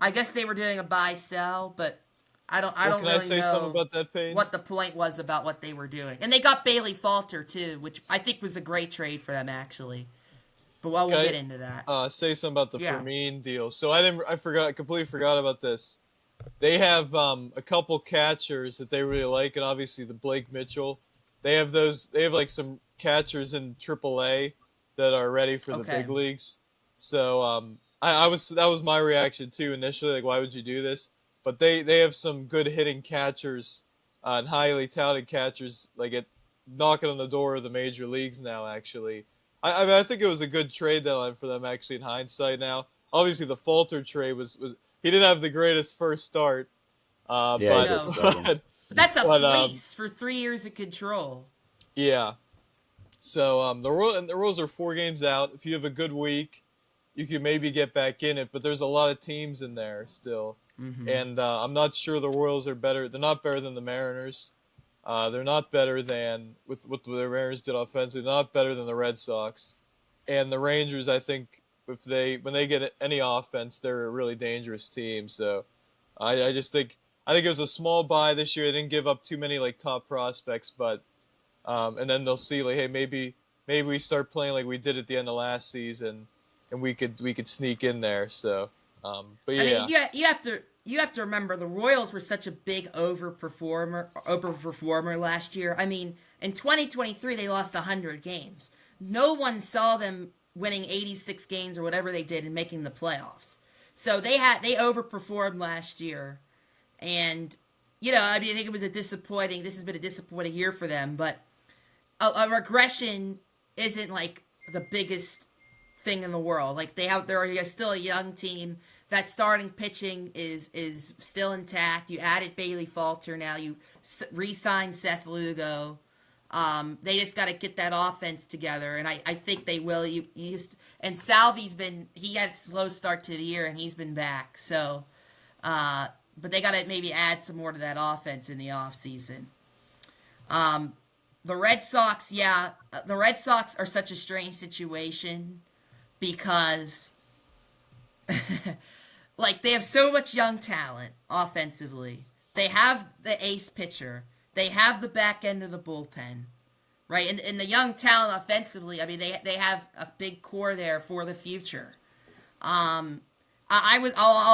[SPEAKER 1] I guess they were doing a buy-sell, but I don't really know
[SPEAKER 3] something about that, Peyton?
[SPEAKER 1] What the point was about what they were doing. And they got Bailey Falter, too, which I think was a great trade for them, actually. But we'll get into that.
[SPEAKER 3] Say something about the Fermin deal. So I completely forgot about this. They have a couple catchers that they really like, and obviously the Blake Mitchell. They have some catchers in AAA that are ready for the big leagues. So that was my reaction too initially. Like, why would you do this? But they have some good hitting catchers and highly touted catchers knocking on the door of the major leagues now. Actually, I think it was a good trade deadline for them. Actually, in hindsight now, obviously the Falter trade was he didn't have the greatest first start. But
[SPEAKER 1] that's a fleece for 3 years of control.
[SPEAKER 3] Yeah. So the Royals are 4 games out. If you have a good week, you can maybe get back in it. But there's a lot of teams in there still, and I'm not sure the Royals are better. They're not better than the Mariners. They're not better than with what the Mariners did offensively. They're not better than the Red Sox, and the Rangers. I think when they get any offense, they're a really dangerous team. So I just think it was a small buy this year. They didn't give up too many top prospects, but and then they'll see hey, maybe we start playing like we did at the end of last season, and we could sneak in there. So but yeah,
[SPEAKER 1] I mean, you have to remember the Royals were such a big overperformer last year. I mean, in 2023 they lost 100 games. No one saw them winning 86 games or whatever they did and making the playoffs. So they overperformed last year, and I think it was this has been a disappointing year for them, but a regression isn't like the biggest thing in the world. Like they're still a young team. That starting pitching is still intact. You added Bailey Falter now. You re-signed Seth Lugo. They just got to get that offense together, and I think they will. And Salvi's he had a slow start to the year, and he's been back. So, but they got to maybe add some more to that offense in the offseason. The Red Sox, the Red Sox are such a strange situation because, like, they have so much young talent offensively. They have the ace pitcher. They have the back end of the bullpen, right? And the young talent offensively, I mean, they have a big core there for the future. I'll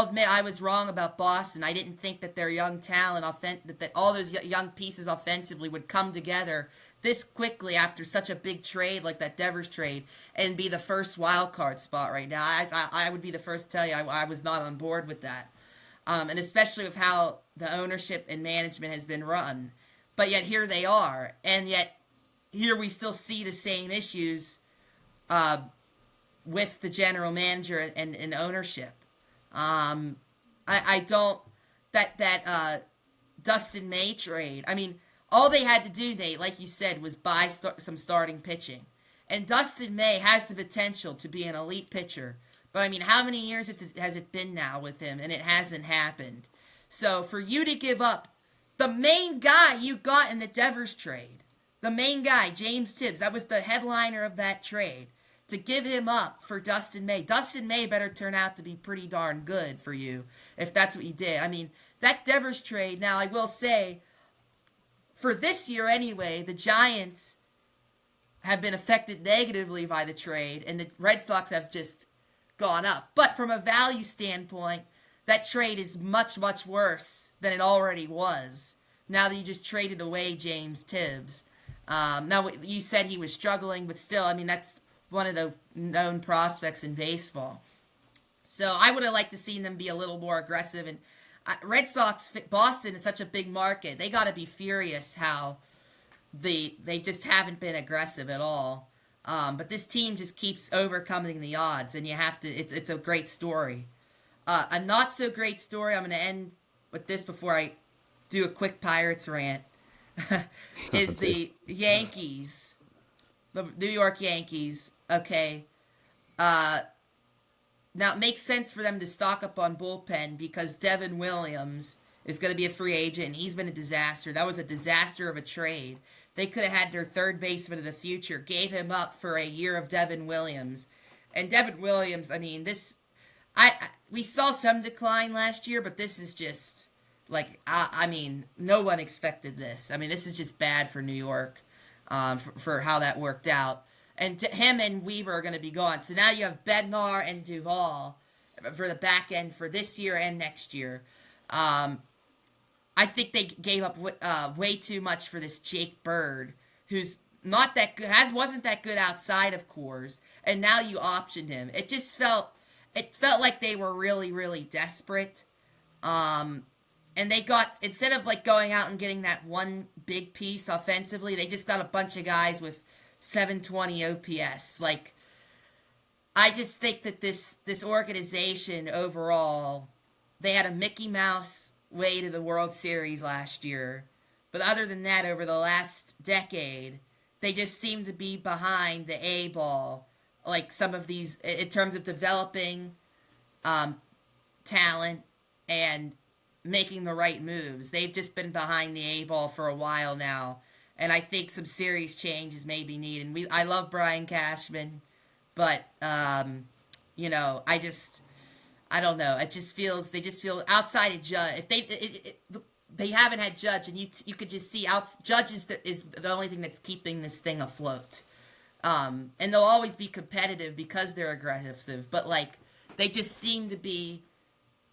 [SPEAKER 1] admit I was wrong about Boston. I didn't think that their young talent, that all those young pieces offensively would come together this quickly after such a big trade like that Devers trade and be the first wild card spot right now. I would be the first to tell you I was not on board with that, and especially with how the ownership and management has been run. But yet here they are, and yet here we still see the same issues with the general manager and ownership. I don't that Dustin May trade. I mean, all they had to do, Nate, like you said, was buy some starting pitching, and Dustin May has the potential to be an elite pitcher. But I mean, how many years has it been now with him, and it hasn't happened? So for you to give up the main guy you got in the Devers trade, the main guy, James Tibbs, that was the headliner of that trade, to give him up for Dustin May. Dustin May better turn out to be pretty darn good for you if that's what you did. I mean, that Devers trade, now I will say, for this year anyway, the Giants have been affected negatively by the trade, and the Red Sox have just gone up. But from a value standpoint, that trade is much, much worse than it already was, now that you just traded away James Tibbs. Now, you said he was struggling, but still, I mean, that's one of the known prospects in baseball. So I would have liked to see them be a little more aggressive. And Red Sox, Boston is such a big market. They got to be furious how they just haven't been aggressive at all. But this team just keeps overcoming the odds, and you have to. It's a great story. A not so great story. I'm going to end with this before I do a quick Pirates rant. Is the Yankees, the New York Yankees? Okay. Now it makes sense for them to stock up on bullpen because Devin Williams is going to be a free agent, and he's been a disaster. That was a disaster of a trade. They could have had their third baseman of the future, gave him up for a year of Devin Williams. And Devin Williams, I mean, we saw some decline last year, but this is just, like, I mean, no one expected this. I mean, this is just bad for New York for how that worked out. And him and Weaver are going to be gone. So now you have Bednar and Duvall for the back end for this year and next year. I think they gave up way too much for this Jake Bird, who's not that good, wasn't that good outside of Coors, and now you optioned him. It felt like they were really, really desperate. And they got, instead of like going out and getting that one big piece offensively, they just got a bunch of guys with 720 OPS. Like, I just think that this organization overall, they had a Mickey Mouse way to the World Series last year. But other than that, over the last decade, they just seem to be behind the A ball. Like some of these, in terms of developing talent and making the right moves. They've just been behind the A ball for a while now. And I think some serious changes may be needed. I love Brian Cashman, but, I don't know. They just feel outside of Judge. If they haven't had Judge, and you could just see Judge is the only thing that's keeping this thing afloat. And they'll always be competitive because they're aggressive. But like, they just seem to be,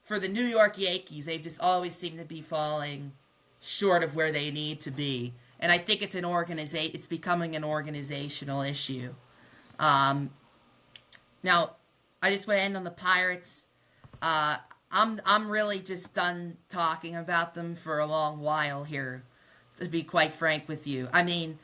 [SPEAKER 1] for the New York Yankees, they just always seem to be falling short of where they need to be. And I think it's becoming an organizational issue. Now, I just want to end on the Pirates. I'm really just done talking about them for a long while here, to be quite frank with you. I mean,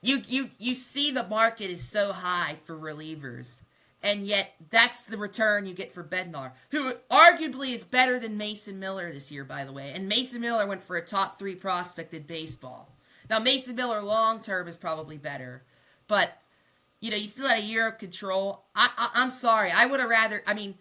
[SPEAKER 1] you see the market is so high for relievers, and yet that's the return you get for Bednar, who arguably is better than Mason Miller this year, by the way. And Mason Miller went for a top 3 prospect in baseball. Now, Mason Miller long term is probably better, but you still had a year of control. I'm sorry. I would have rather. I mean,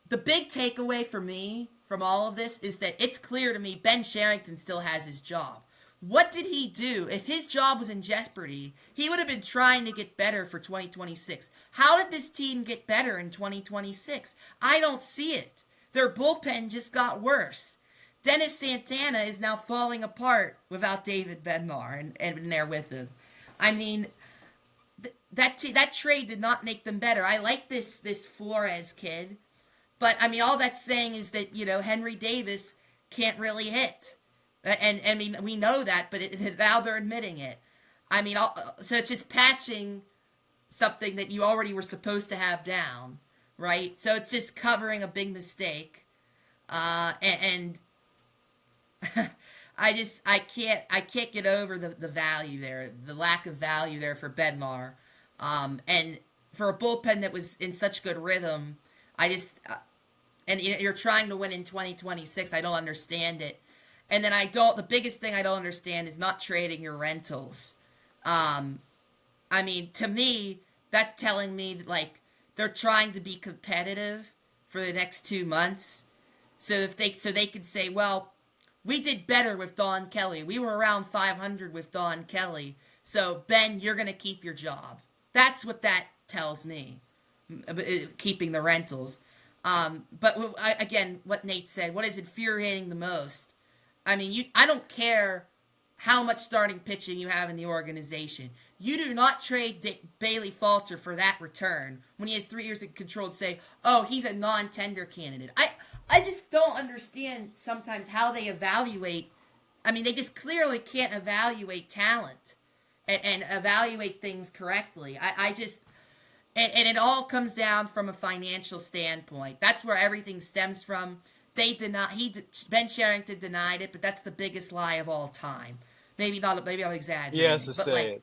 [SPEAKER 1] the big takeaway for me from all of this is that it's clear to me Ben Sherrington still has his job. What did he do? If his job was in jeopardy, he would have been trying to get better for 2026. How did this team get better in 2026? I don't see it. Their bullpen just got worse. Dennis Santana is now falling apart without David Bednar and there with him. I mean, that trade did not make them better. I like this Flores kid, but I mean, all that's saying is that Henry Davis can't really hit. And I mean, we know that, but now they're admitting it. I mean, so it's just patching something that you already were supposed to have down, right? So it's just covering a big mistake, and I can't get over the value there, the lack of value there for Bednar, and for a bullpen that was in such good rhythm. And you're trying to win in 2026. I don't understand it. And then the biggest thing I don't understand is not trading your rentals. I mean, to me, that's telling me that, like, they're trying to be competitive for the next 2 months. So they could say, well, we did better with Don Kelly. We were around 500 with Don Kelly. So, Ben, you're going to keep your job. That's what that tells me, keeping the rentals. But again, what Nate said, what is infuriating the most, I mean, I don't care how much starting pitching you have in the organization. You do not trade Bailey Falter for that return when he has 3 years of control to say, oh, he's a non-tender candidate. I just don't understand sometimes how they evaluate. I mean, they just clearly can't evaluate talent and evaluate things correctly. And it all comes down from a financial standpoint. That's where everything stems from. Ben Sherrington denied it, but that's the biggest lie of all time. Maybe I'm exaggerating.
[SPEAKER 3] He has to
[SPEAKER 1] but
[SPEAKER 3] say it.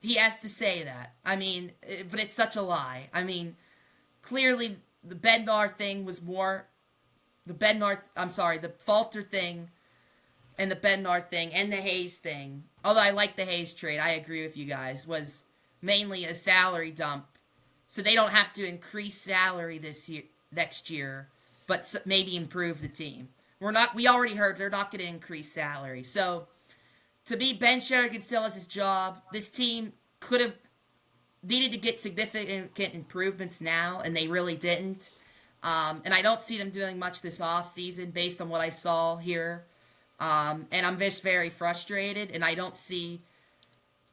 [SPEAKER 1] He has to say that. I mean, but it's such a lie. I mean, clearly the Bednar thing was more the Falter thing and the Bednar thing and the Hayes thing. Although I like the Hayes trade, I agree with you guys, was mainly a salary dump. So they don't have to increase salary next year, but maybe improve the team. We already heard they're not going to increase salary. So to me, Ben Sherrington still has his job. This team could have needed to get significant improvements now, and they really didn't. And I don't see them doing much this offseason based on what I saw here. And I'm just very frustrated, and I don't see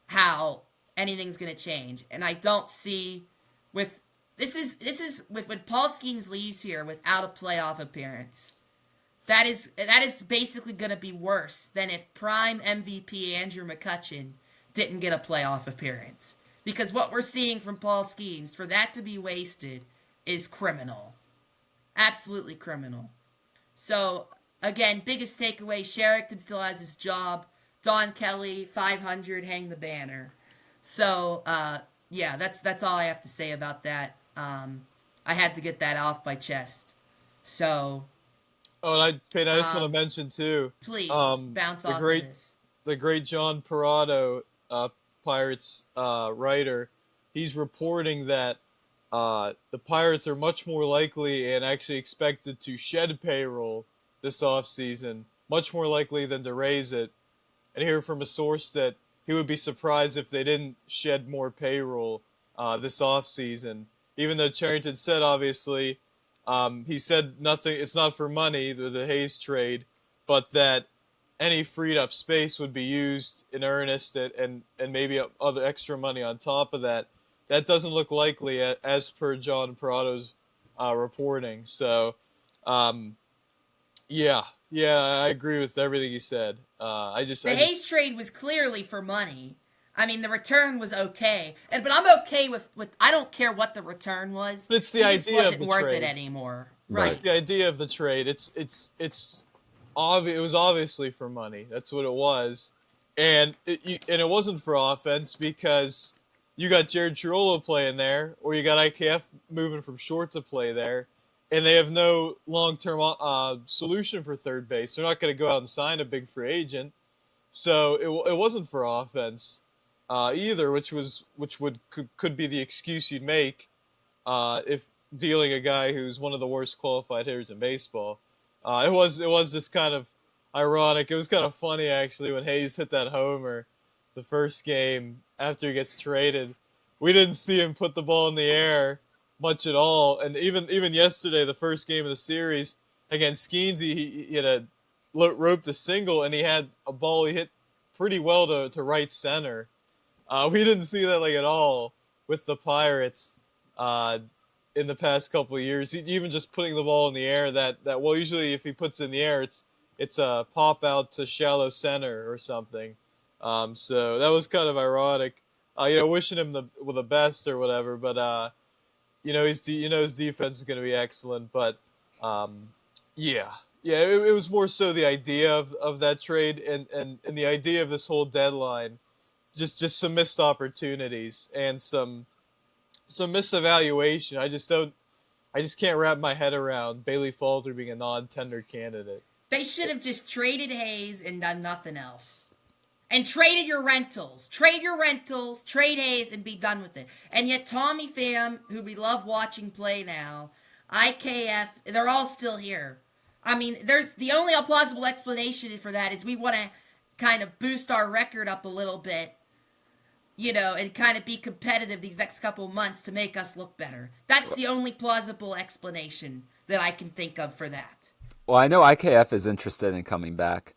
[SPEAKER 1] how anything's going to change. And I don't see when Paul Skeens leaves here without a playoff appearance. That is basically going to be worse than if prime MVP Andrew McCutchen didn't get a playoff appearance. Because what we're seeing from Paul Skeens, for that to be wasted, is criminal. Absolutely criminal. So, again, biggest takeaway, Sherrington still has his job. Don Kelly, 500, hang the banner. So, yeah, that's all I have to say about that. I had to get that off my chest. So...
[SPEAKER 3] Oh, and Peyton, I just want to mention, too.
[SPEAKER 1] Please, bounce off of this.
[SPEAKER 3] The great John Parado, Pirates writer, he's reporting that the Pirates are much more likely and actually expected to shed payroll this offseason, much more likely than to raise it. And hear from a source that he would be surprised if they didn't shed more payroll this offseason. Even though Charrington said, obviously, he said nothing, it's not for money, the Hayes trade, but that any freed up space would be used in earnest and maybe other extra money on top of that. That doesn't look likely as per John Parado's reporting. So, yeah, I agree with everything he said.
[SPEAKER 1] The Hayes trade was clearly for money. I mean, the return was okay, but I'm okay with I don't care what the return was.
[SPEAKER 3] But it's the
[SPEAKER 1] He just
[SPEAKER 3] idea of
[SPEAKER 1] wasn't
[SPEAKER 3] the
[SPEAKER 1] worth
[SPEAKER 3] trade.
[SPEAKER 1] it anymore.
[SPEAKER 2] Right.
[SPEAKER 1] Right.
[SPEAKER 3] The idea of the trade. It's obvious. It was obviously for money. That's what it was, and it wasn't for offense because you got Jared Chirolo playing there, or you got IKF moving from short to play there, and they have no long-term solution for third base. They're not going to go out and sign a big free agent, so it wasn't for offense either, which could be the excuse you'd make if dealing a guy who's one of the worst qualified hitters in baseball. It was just kind of ironic. It was kind of funny actually when Hayes hit that homer the first game after he gets traded. We didn't see him put the ball in the air much at all, and even yesterday, the first game of the series against Skeensy, he had a roped a single, and he had a ball he hit pretty well to right center. We didn't see that like at all with the Pirates in the past couple of years. Even just putting the ball in the air, that well, usually if he puts it in the air, it's a pop out to shallow center or something. So that was kind of ironic. Wishing him the best or whatever, but his defense is going to be excellent. But yeah, it was more so the idea of that trade and the idea of this whole deadline, just some missed opportunities and some misevaluation. I just can't wrap my head around Bailey Falter being a non-tender candidate.
[SPEAKER 1] They should have just traded Hayes and done nothing else. And traded your rentals. Trade your rentals, trade Hayes, and be done with it. And yet Tommy Pham, who we love watching play now, IKF, they're all still here. I mean, there's the only plausible explanation for that is we want to kind of boost our record up a little bit, and kind of be competitive these next couple months to make us look better. That's the only plausible explanation that I can think of for that.
[SPEAKER 2] Well, I know IKF is interested in coming back.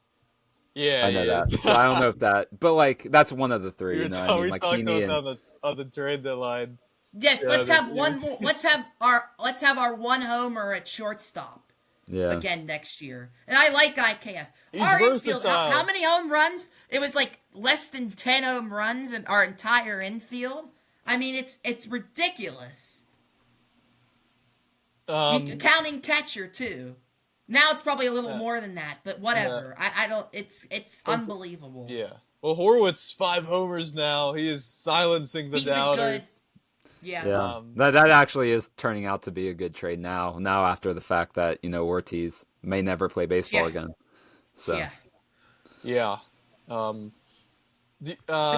[SPEAKER 3] Yeah,
[SPEAKER 2] I know that. So I don't know if that, but like that's one of the three.
[SPEAKER 3] We talked about on the trade deadline.
[SPEAKER 1] Yes, let's have one more. Let's have our one homer at shortstop.
[SPEAKER 2] Yeah.
[SPEAKER 1] Again next year, and I like IKF.
[SPEAKER 3] He's
[SPEAKER 1] Our
[SPEAKER 3] versatile.
[SPEAKER 1] infield, how many home runs? It was like less than 10 home runs in our entire infield. I mean, it's ridiculous. Counting catcher too. Now it's probably a little more than that, but whatever. I don't. It's unbelievable.
[SPEAKER 3] Yeah. Well, Horwitz 5 homers now. He is silencing the doubters.
[SPEAKER 1] Yeah.
[SPEAKER 2] That actually is turning out to be a good trade now. Now after the fact that Ortiz may never play baseball again. So.
[SPEAKER 1] Yeah.
[SPEAKER 3] But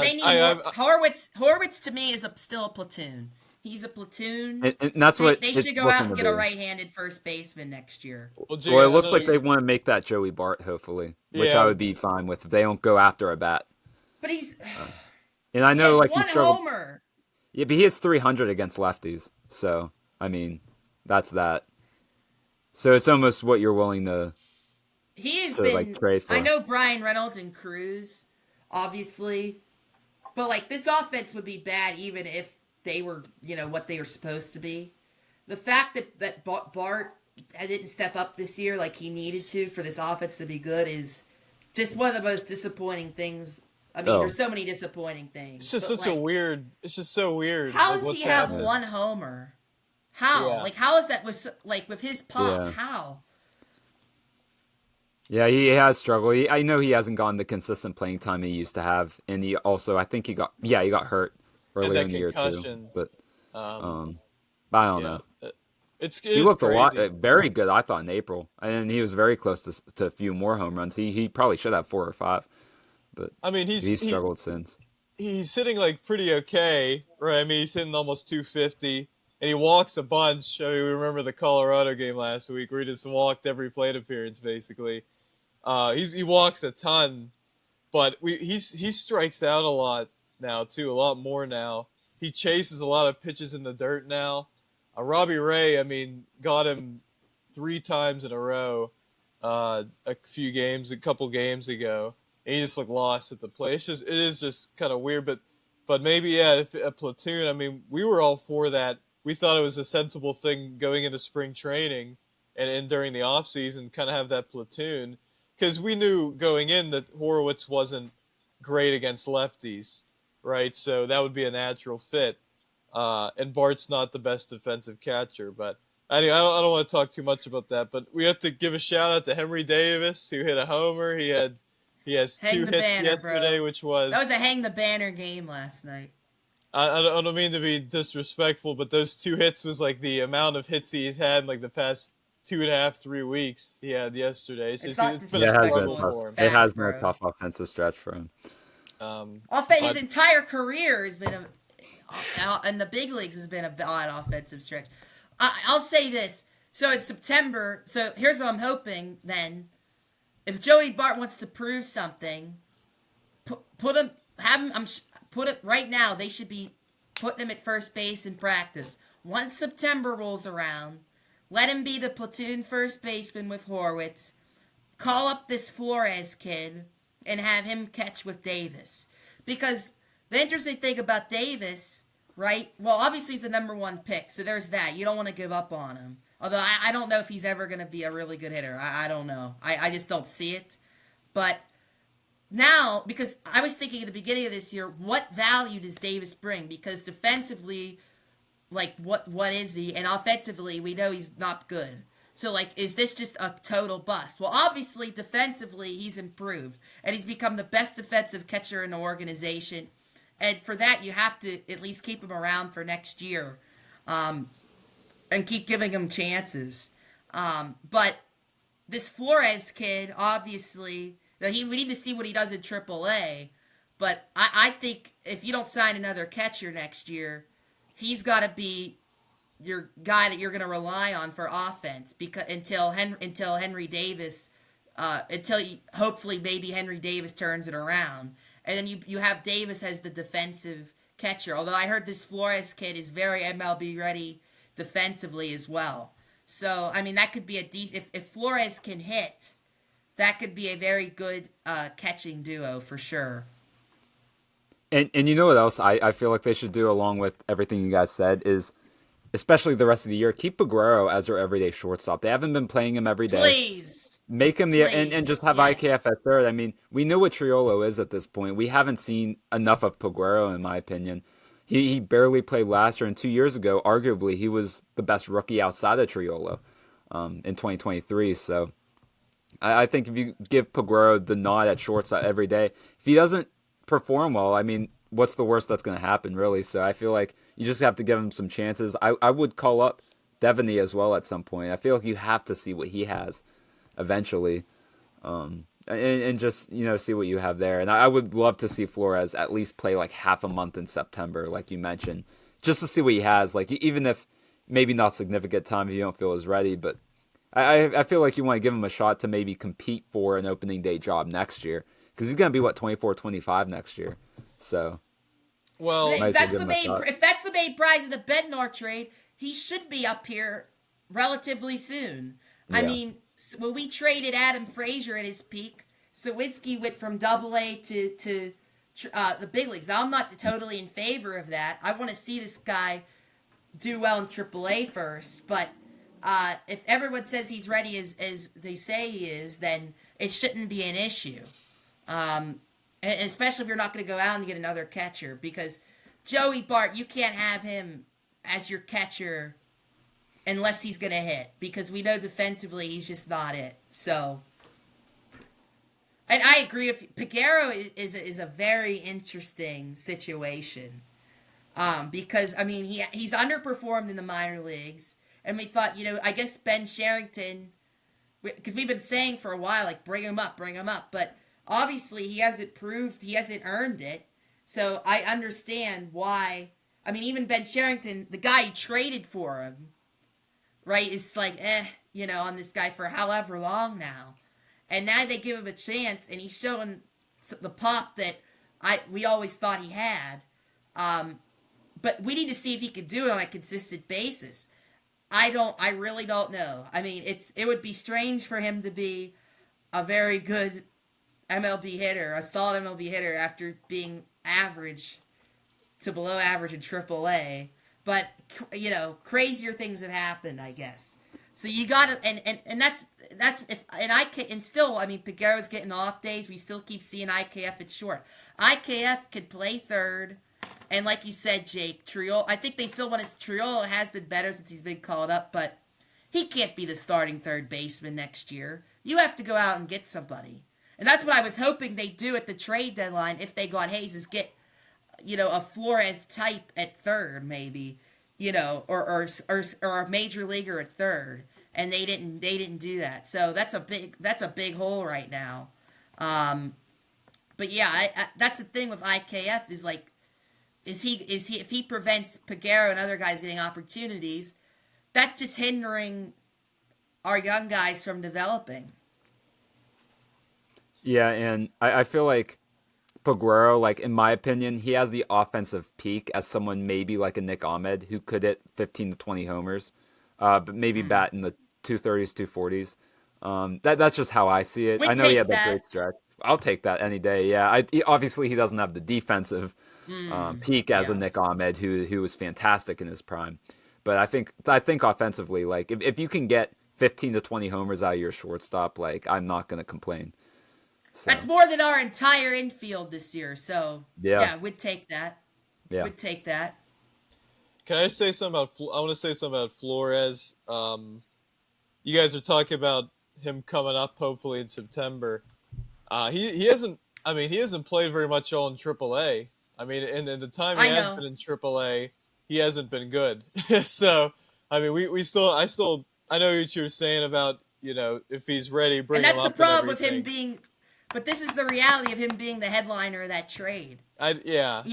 [SPEAKER 1] they need more. Horwitz to me is still a platoon. He's a platoon.
[SPEAKER 2] And that's what
[SPEAKER 1] they should go out and get a right-handed first baseman next year.
[SPEAKER 2] Well, it looks like they want to make that Joey Bart, hopefully, which I would be fine with if they don't go after a bat.
[SPEAKER 1] But he's
[SPEAKER 2] and I know
[SPEAKER 1] he struggled. Homer.
[SPEAKER 2] Yeah, but he hits 300 against lefties, so I mean, that's that. So it's almost what you're willing to.
[SPEAKER 1] He has been.
[SPEAKER 2] Trade for.
[SPEAKER 1] I know Brian Reynolds and Cruz, obviously, but this offense would be bad even if they were, what they were supposed to be. The fact that Bart didn't step up this year like he needed to for this offense to be good is just one of the most disappointing things. I mean, there's so many disappointing things.
[SPEAKER 3] It's just It's just so weird.
[SPEAKER 1] How does he have one homer? How?
[SPEAKER 3] Yeah.
[SPEAKER 1] How is that with his pop?
[SPEAKER 2] Yeah.
[SPEAKER 1] How?
[SPEAKER 2] Yeah, he has struggled. I know he hasn't gotten the consistent playing time he used to have, and he also, I think he got hurt earlier in the year too. But I don't know. He looked crazy. Very good, I thought, in April, and he was very close to a few more home runs. He probably should have 4 or 5, but I mean he's struggled since.
[SPEAKER 3] He's hitting pretty okay, right? I mean he's hitting almost 250, and he walks a bunch. I mean we remember the Colorado game last week where he just walked every plate appearance basically. He walks a ton, but he strikes out a lot now too, a lot more now. He chases a lot of pitches in the dirt now. Robbie Ray, I mean, got him 3 times in a row a couple games ago. And he just looked lost at the plate. It is just kind of weird, but maybe if a platoon. I mean, we were all for that. We thought it was a sensible thing going into spring training and during the off season, kind of have that platoon. Because we knew going in that Horwitz wasn't great against lefties. right? So that would be a natural fit. And Bart's not the best defensive catcher, but anyway, I don't want to talk too much about that. But we have to give a shout out to Henry Davis, who hit a homer. He has
[SPEAKER 1] Hang
[SPEAKER 3] 2
[SPEAKER 1] the
[SPEAKER 3] hits
[SPEAKER 1] banner,
[SPEAKER 3] yesterday,
[SPEAKER 1] bro.
[SPEAKER 3] which
[SPEAKER 1] That was
[SPEAKER 3] was
[SPEAKER 1] a hang the banner game last night.
[SPEAKER 3] I don't mean to be disrespectful, but those 2 hits was like the amount of hits he's had in like the past 2.5, 3 weeks he had yesterday.
[SPEAKER 1] It's not
[SPEAKER 3] It's been a
[SPEAKER 2] Yeah, it has been
[SPEAKER 1] disrespectful.
[SPEAKER 3] struggle
[SPEAKER 2] tough.
[SPEAKER 1] It's
[SPEAKER 3] for him.
[SPEAKER 2] It has
[SPEAKER 1] fact,
[SPEAKER 2] been a
[SPEAKER 1] bro.
[SPEAKER 2] tough offensive stretch for him.
[SPEAKER 1] His
[SPEAKER 3] But
[SPEAKER 1] entire career has been in the big leagues has been a odd offensive stretch. I'll say this. So in September, so here's what I'm hoping then. If Joey Bart wants to prove something, put him, have him, put it right now. They should be putting him at first base in practice. Once September rolls around, let him be the platoon first baseman with Horwitz. Call up this Flores kid and have him catch with Davis. Because the interesting thing about Davis, right? Well, obviously he's the number 1 pick, so there's that. You don't want to give up on him. Although I don't know if he's ever going to be a really good hitter. I don't know. I just don't see it. But now, because I was thinking at the beginning of this year, what value does Davis bring? Because defensively, like, what is he? And offensively, we know he's not good. So, like, is this just a total bust? Well, obviously, defensively, he's improved. And he's become the best defensive catcher in the organization. And for that, you have to at least keep him around for next year. And keep giving him chances. But this Flores kid, obviously, we need to see what he does in AAA. But I think if you don't sign another catcher next year, he's got to be your guy that you're going to rely on for offense because until Henry Davis, hopefully maybe Henry Davis turns it around, and then you have Davis as the defensive catcher. Although I heard this Flores kid is very MLB ready defensively as well. So I mean that could be if Flores can hit, that could be a very good catching duo for sure.
[SPEAKER 2] And you know what else I feel like they should do along with everything you guys said is, especially the rest of the year, keep Aguero as their everyday shortstop. They haven't been playing him every day.
[SPEAKER 1] Please.
[SPEAKER 2] Make him and just have IKF at third. I mean, we know what Triolo is at this point. We haven't seen enough of Paguero, in my opinion. He barely played last year, and 2 years ago, arguably, he was the best rookie outside of Triolo in 2023. So I think if you give Paguero the nod at shortstop every day, if he doesn't perform well, I mean, what's the worst that's going to happen, really? So I feel like you just have to give him some chances. I would call up Devaney as well at some point. I feel like you have to see what he has eventually, and just see what you have there. And I would love to see Flores at least play like half a month in September, like you mentioned, just to see what he has. Like even if maybe not significant time if you don't feel as ready, but I feel like you want to give him a shot to maybe compete for an opening day job next year because he's gonna be 24, 25 next year. So
[SPEAKER 3] well,
[SPEAKER 1] if that's the main prize of the Bednar trade, he should be up here relatively soon. Yeah. I mean, when we traded Adam Frazier at his peak, Sawinski went from AA to the big leagues. Now, I'm not totally in favor of that. I want to see this guy do well in AAA first. But if everyone says he's ready as they say he is, then it shouldn't be an issue. And especially if you're not going to go out and get another catcher. Because Joey Bart, you can't have him as your catcher unless he's going to hit, because we know defensively he's just not it. So, and I agree with Peguero is a very interesting situation, because I mean he's underperformed in the minor leagues, and we thought I guess Ben Sherrington, because we've been saying for a while like bring him up, but obviously he hasn't earned it. So I understand why. I mean even Ben Sherrington, the guy who traded for him, right, is like, on this guy for however long now. And now they give him a chance, and he's showing the pop that we always thought he had. But we need to see if he could do it on a consistent basis. I really don't know. I mean, it would be strange for him to be a very good MLB hitter, a solid MLB hitter, after being average to below average in AAA. But, crazier things have happened, I guess. So you gotta, and that's that's if and still, I mean, Peguero's getting off days. We still keep seeing IKF at short. IKF could play third, and like you said, Jake Triolo. I think they still want to. Triolo has been better since he's been called up, but he can't be the starting third baseman next year. You have to go out and get somebody, and that's what I was hoping they do at the trade deadline. If they got Hayes, is get a Flores type at third, maybe, or a major leaguer at third. And they didn't do that. So that's a big hole right now. But yeah, that's the thing with IKF is like, is he if he prevents Peguero and other guys getting opportunities, that's just hindering our young guys from developing.
[SPEAKER 2] Yeah, and I feel like Peguero, like in my opinion, he has the offensive peak as someone maybe like a Nick Ahmed who could hit 15 to 20 homers, but maybe bat in the 230s, 240s. That's just how I see it. I know he had that great stretch. I'll take that any day. Yeah, obviously he doesn't have the defensive peak as a Nick Ahmed who was fantastic in his prime. But I think offensively, like if you can get 15 to 20 homers out of your shortstop, like I'm not gonna complain. So.
[SPEAKER 1] That's more than our entire infield this year. So yeah, we'd take that.
[SPEAKER 2] Yeah,
[SPEAKER 1] we'd take that.
[SPEAKER 3] Can I say something about? I want to say something about Flores. You guys are talking about him coming up hopefully in September. He hasn't. I mean, he hasn't played very much all in AAA. I mean, in the time he has been in AAA, he hasn't been good. So, I mean, I know what you were saying about if he's ready, bring him up.
[SPEAKER 1] And that's the problem with him being. But this is the reality of him being the headliner of that trade.
[SPEAKER 3] I get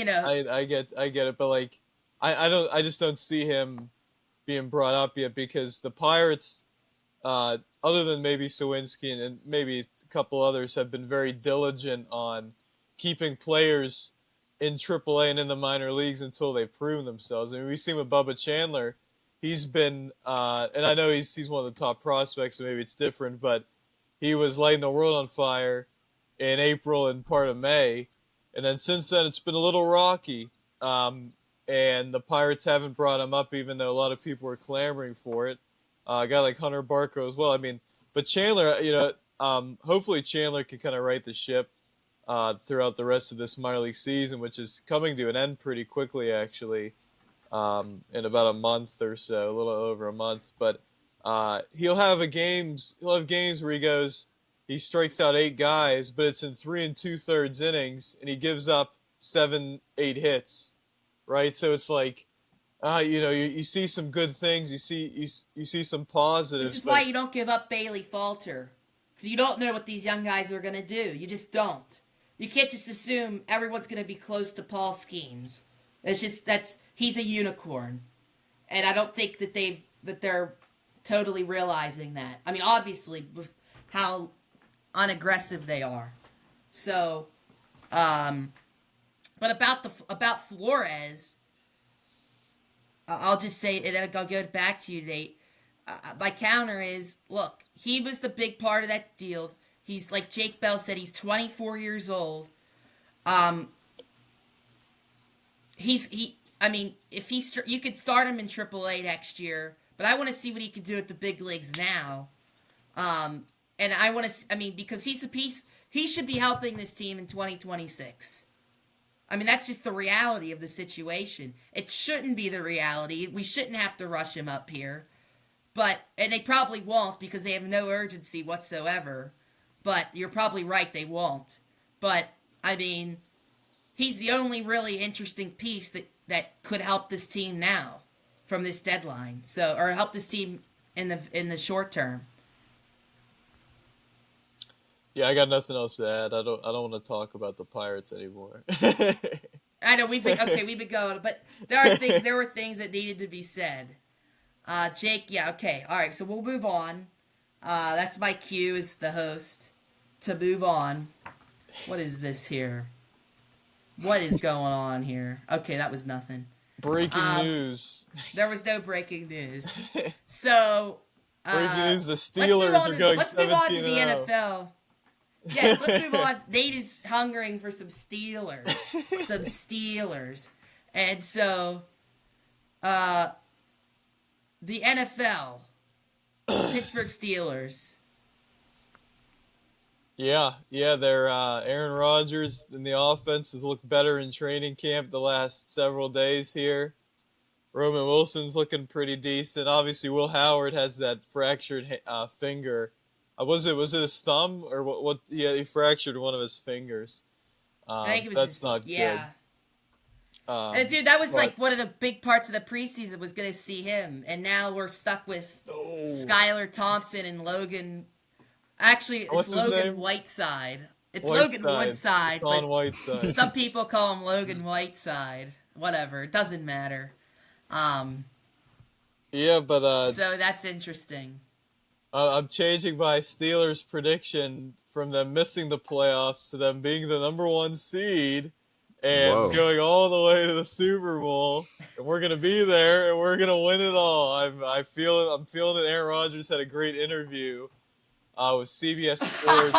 [SPEAKER 3] it, but like I just don't see him being brought up yet because the Pirates, other than maybe Sawinski and maybe a couple others, have been very diligent on keeping players in AAA and in the minor leagues until they've proven themselves. I mean, we've seen with Bubba Chandler, he's been, and I know he's one of the top prospects, so maybe it's different, but he was lighting the world on fire in April and part of May, and then since then it's been a little rocky. And the Pirates haven't brought him up, even though a lot of people were clamoring for it. A guy like Hunter Barco as well. I mean, but Chandler, hopefully Chandler can kind of right the ship throughout the rest of this minor league season, which is coming to an end pretty quickly, actually, in about a month or so, a little over a month. But he'll have games where he strikes out 8 guys, but it's in 3 2/3 innings, and he gives up 7-8 hits. Right, so it's like, you see some good things, you see some positives.
[SPEAKER 1] This is why you don't give up Bailey Falter, because you don't know what these young guys are going to do. You just don't. You can't just assume everyone's going to be close to Paul Skeens. He's a unicorn, and I don't think that they're totally realizing that. I mean, obviously, with how unaggressive they are. So, but about Flores, I'll just say, and then I'll go back to you, Nate. My counter is, look, he was the big part of that deal. He's, like Jake Bell said, he's 24 years old. You could start him in AAA next year, but I want to see what he can do at the big leagues now. And because he's a piece, he should be helping this team in 2026. I mean, that's just the reality of the situation. It shouldn't be the reality. We shouldn't have to rush him up here. And they probably won't because they have no urgency whatsoever. But you're probably right, they won't. But, I mean, he's the only really interesting piece that could help this team now from this deadline. Or help this team in the short term.
[SPEAKER 3] Yeah, I got nothing else to add. I don't want to talk about the Pirates anymore.
[SPEAKER 1] I know we've been going, but there were things that needed to be said. Jake, yeah, okay, all right. So we'll move on. That's my cue as the host to move on. What is this here? What is going on here? Okay, that was nothing.
[SPEAKER 3] Breaking news.
[SPEAKER 1] There was no breaking news. So
[SPEAKER 3] breaking news: the Steelers are going 17-0.
[SPEAKER 1] Let's move on to the NFL. Yes, let's move on. Nate is hungering for some Steelers. And so, the NFL, Pittsburgh Steelers,
[SPEAKER 3] Yeah, they're Aaron Rodgers and the offense has looked better in training camp the last several days here. Roman Wilson's looking pretty decent. Obviously, Will Howard has that fractured finger. Was it his thumb or what? Yeah, he fractured one of his fingers.
[SPEAKER 1] I think it
[SPEAKER 3] So
[SPEAKER 1] was
[SPEAKER 3] that's
[SPEAKER 1] his,
[SPEAKER 3] not good.
[SPEAKER 1] yeah. And dude, that was
[SPEAKER 3] But
[SPEAKER 1] like one of the big parts of the preseason was going to see him, and now we're stuck with
[SPEAKER 3] oh,
[SPEAKER 1] Skylar Thompson and Logan. Actually, it's
[SPEAKER 3] what's his
[SPEAKER 1] Logan
[SPEAKER 3] name?
[SPEAKER 1] Whiteside. It's Logan
[SPEAKER 3] Whiteside.
[SPEAKER 1] Woodside,
[SPEAKER 3] Sean
[SPEAKER 1] but
[SPEAKER 3] Whiteside.
[SPEAKER 1] some people call him Logan Whiteside. Whatever, it doesn't matter.
[SPEAKER 3] Yeah, but
[SPEAKER 1] So that's interesting.
[SPEAKER 3] I'm changing my Steelers prediction from them missing the playoffs to them being the number one seed and
[SPEAKER 2] Whoa.
[SPEAKER 3] going all the way to the Super Bowl. And we're gonna be there and we're gonna win it all. I'm feeling that Aaron Rodgers had a great interview with CBS Sports,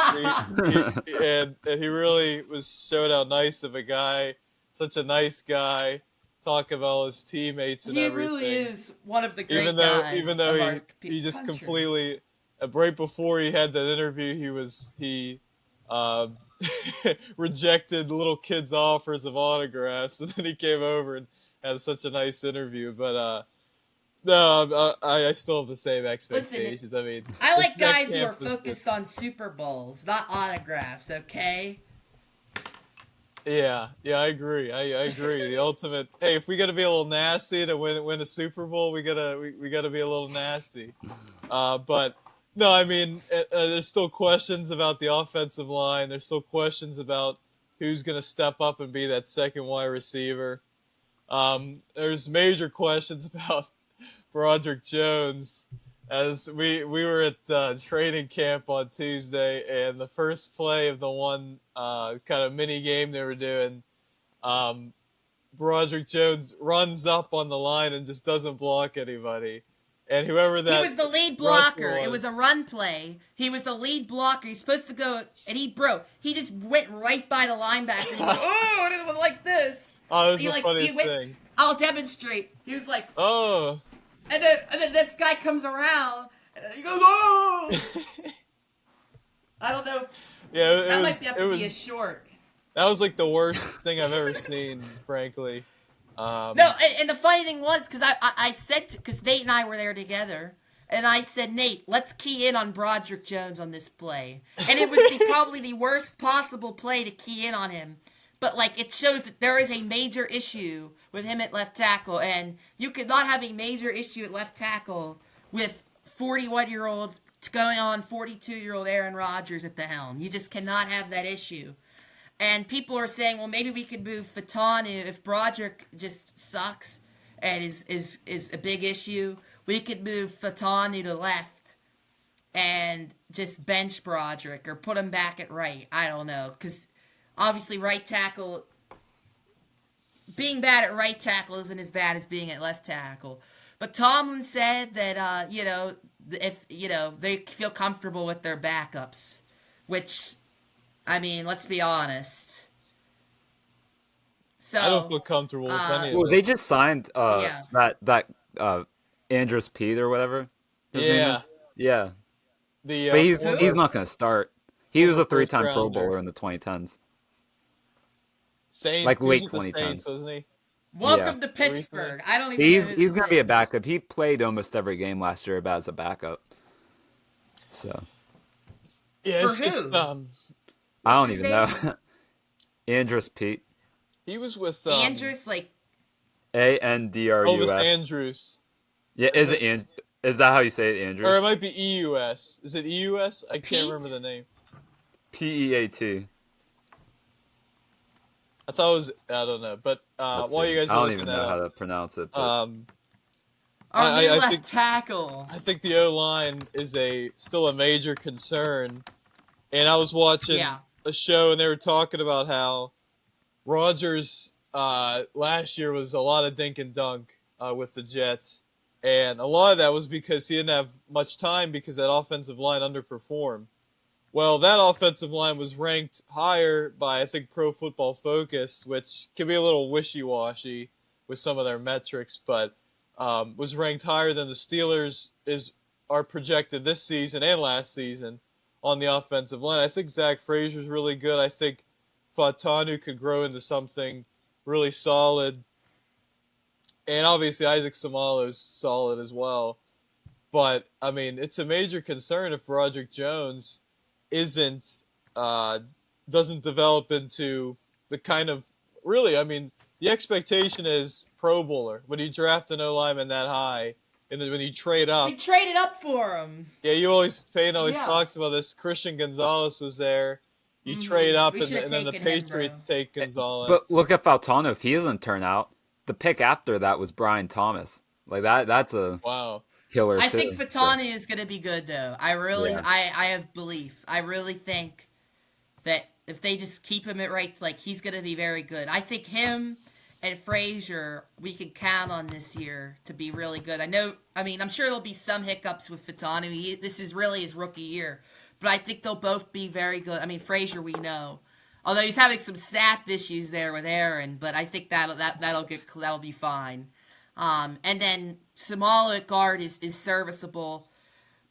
[SPEAKER 3] and he really showed how nice of a guy, such a nice guy, talking about his teammates and
[SPEAKER 1] He
[SPEAKER 3] everything.
[SPEAKER 1] really is one of the great
[SPEAKER 3] even
[SPEAKER 1] guys
[SPEAKER 3] though
[SPEAKER 1] of our
[SPEAKER 3] he just
[SPEAKER 1] country.
[SPEAKER 3] completely right before he had that interview he rejected little kids' offers of autographs, and then he came over and had such a nice interview. But no, I still have the same expectations. I mean,
[SPEAKER 1] I like
[SPEAKER 3] that
[SPEAKER 1] guys who are
[SPEAKER 3] camp was
[SPEAKER 1] focused on Super Bowls, not autographs. Okay.
[SPEAKER 3] Yeah, I agree. I agree. The ultimate. Hey, if we got to be a little nasty to win a Super Bowl, we gotta be a little nasty. But no, I mean, there's still questions about the offensive line. There's still questions about who's gonna step up and be that second wide receiver. There's major questions about Broderick Jones. As we were at training camp on Tuesday, and the first play of the one kind of mini game they were doing, Broderick Jones runs up on the line and just doesn't block anybody. And whoever that
[SPEAKER 1] He was the lead blocker. It was a run play. He was the lead blocker. He's supposed to go, and he broke. He just went right by the linebacker. And he went, oh, I didn't like this.
[SPEAKER 3] Oh, it was
[SPEAKER 1] He,
[SPEAKER 3] the
[SPEAKER 1] like,
[SPEAKER 3] funniest
[SPEAKER 1] he went,
[SPEAKER 3] thing.
[SPEAKER 1] I'll demonstrate. He was like,
[SPEAKER 3] Oh.
[SPEAKER 1] and then this guy comes around, and he goes, oh. I don't know.
[SPEAKER 3] Yeah,
[SPEAKER 1] That might have to be a short.
[SPEAKER 3] That was like the worst thing I've ever seen, frankly.
[SPEAKER 1] No, and the funny thing was, because I said, because Nate and I were there together, and I said, Nate, let's key in on Broderick Jones on this play. And it was probably the worst possible play to key in on him. But, like, it shows that there is a major issue with him at left tackle, and you could not have a major issue at left tackle with 41-year-old going on 42-year-old Aaron Rodgers at the helm. You just cannot have that issue. And people are saying, well, maybe we could move Fatanu if Broderick just sucks and is a big issue. We could move Fatanu to left and just bench Broderick or put him back at right. I don't know, because obviously right tackle, being bad at right tackle isn't as bad as being at left tackle. But Tomlin said that, if, they feel comfortable with their backups, which, I mean, let's be honest. So
[SPEAKER 3] I don't feel comfortable with any of
[SPEAKER 2] Well,
[SPEAKER 3] this.
[SPEAKER 2] they just signed that Andrews Pete or whatever his name is. Yeah. But he's not going to start. He was a 3-time Pro Bowler in the 2010s.
[SPEAKER 3] Saints,
[SPEAKER 2] like late
[SPEAKER 3] he was with the
[SPEAKER 2] 2010s.
[SPEAKER 3] Saints, wasn't he?
[SPEAKER 1] Welcome to Pittsburgh. I don't even know who
[SPEAKER 2] He's
[SPEAKER 1] this
[SPEAKER 2] going to be a
[SPEAKER 1] is.
[SPEAKER 2] backup. He played almost every game last year as a backup. So
[SPEAKER 3] Yeah,
[SPEAKER 1] For
[SPEAKER 3] it's just
[SPEAKER 1] who?
[SPEAKER 2] I don't
[SPEAKER 1] What's his
[SPEAKER 2] even know. Andrews Pete.
[SPEAKER 3] he was with
[SPEAKER 1] Andrews, like,
[SPEAKER 2] Andrus.
[SPEAKER 3] Elvis Andrews.
[SPEAKER 2] Yeah, is that how you say it, Andrews?
[SPEAKER 3] Or it might be EUS. Is it EUS? I
[SPEAKER 1] Pete?
[SPEAKER 3] can't remember the name.
[SPEAKER 2] Peat.
[SPEAKER 3] I thought it was, I don't know. But while you guys
[SPEAKER 2] I
[SPEAKER 3] are
[SPEAKER 2] don't
[SPEAKER 3] looking
[SPEAKER 2] even
[SPEAKER 3] that
[SPEAKER 2] know how
[SPEAKER 3] up,
[SPEAKER 2] to pronounce it. But
[SPEAKER 1] our
[SPEAKER 3] I
[SPEAKER 1] new left
[SPEAKER 3] think-
[SPEAKER 1] tackle.
[SPEAKER 3] I think the O-line is still a major concern. And I was watching a show, and they were talking about how Rodgers last year was a lot of dink and dunk with the Jets. And a lot of that was because he didn't have much time because that offensive line underperformed. Well, that offensive line was ranked higher by, I think, Pro Football Focus, which can be a little wishy-washy with some of their metrics, but was ranked higher than the Steelers are projected this season and last season on the offensive line. I think Zach Frazier's really good. I think Fatanu could grow into something really solid. And obviously Isaac Samalo's solid as well. But, I mean, it's a major concern if Broderick Jones isn't doesn't develop into the kind of really, I mean, the expectation is Pro Bowler when you draft an O lineman that high, and then when you trade up.
[SPEAKER 1] They traded up for him.
[SPEAKER 3] Yeah, Payne always talks about this. Christian Gonzalez was there. You trade up, and then the Patriots take Gonzalez.
[SPEAKER 2] But look at Faltano. If he doesn't turn out, the pick after that was Brian Thomas. Like that's a killer.
[SPEAKER 1] I think Fatani is going to be good, though. I have belief. I really think that if they just keep him at right, like, he's going to be very good. I think him and Frazier, we can count on this year to be really good. I'm sure there'll be some hiccups with Fatani. This is really his rookie year. But I think they'll both be very good. I mean, Frazier, we know. Although he's having some snap issues there with Aaron, but I think that'll be fine. And then Samala at guard is serviceable.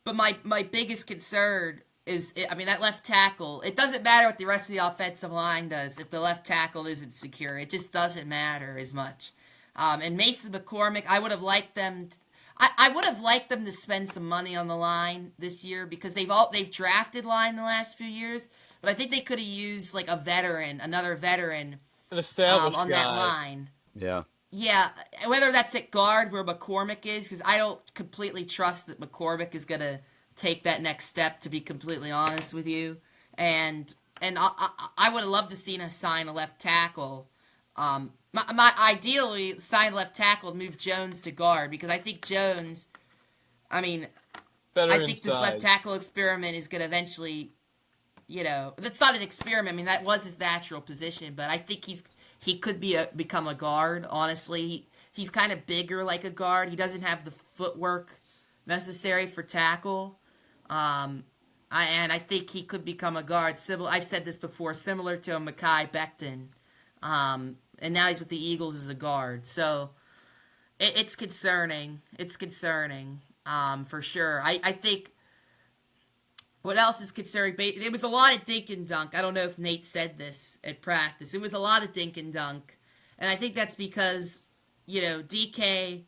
[SPEAKER 1] But my biggest concern is, that left tackle. It doesn't matter what the rest of the offensive line does if the left tackle isn't secure. It just doesn't matter as much. And Mason McCormick, I would have liked them. I would have liked them to spend some money on the line this year because they've drafted line the last few years. But I think they could have used like another veteran,
[SPEAKER 3] an established
[SPEAKER 1] on
[SPEAKER 3] guy.
[SPEAKER 1] That line.
[SPEAKER 2] Yeah.
[SPEAKER 1] Yeah, whether that's at guard where McCormick is, because I don't completely trust that McCormick is going to take that next step, to be completely honest with you. And I would have loved to seen us sign a left tackle. Ideally, sign a left tackle and move Jones to guard, because I think Jones, this left tackle experiment is going to eventually, that's not an experiment. That was his natural position, but I think he could become a guard, honestly. He's kind of bigger like a guard. He doesn't have the footwork necessary for tackle. And I think he could become a guard. I've said this before, similar to a Mekhi Becton. And now he's with the Eagles as a guard. So it's concerning. It's concerning, for sure. I think what else is concerning? It was a lot of dink and dunk. I don't know if Nate said this at practice. It was a lot of dink and dunk. And I think that's because, DK,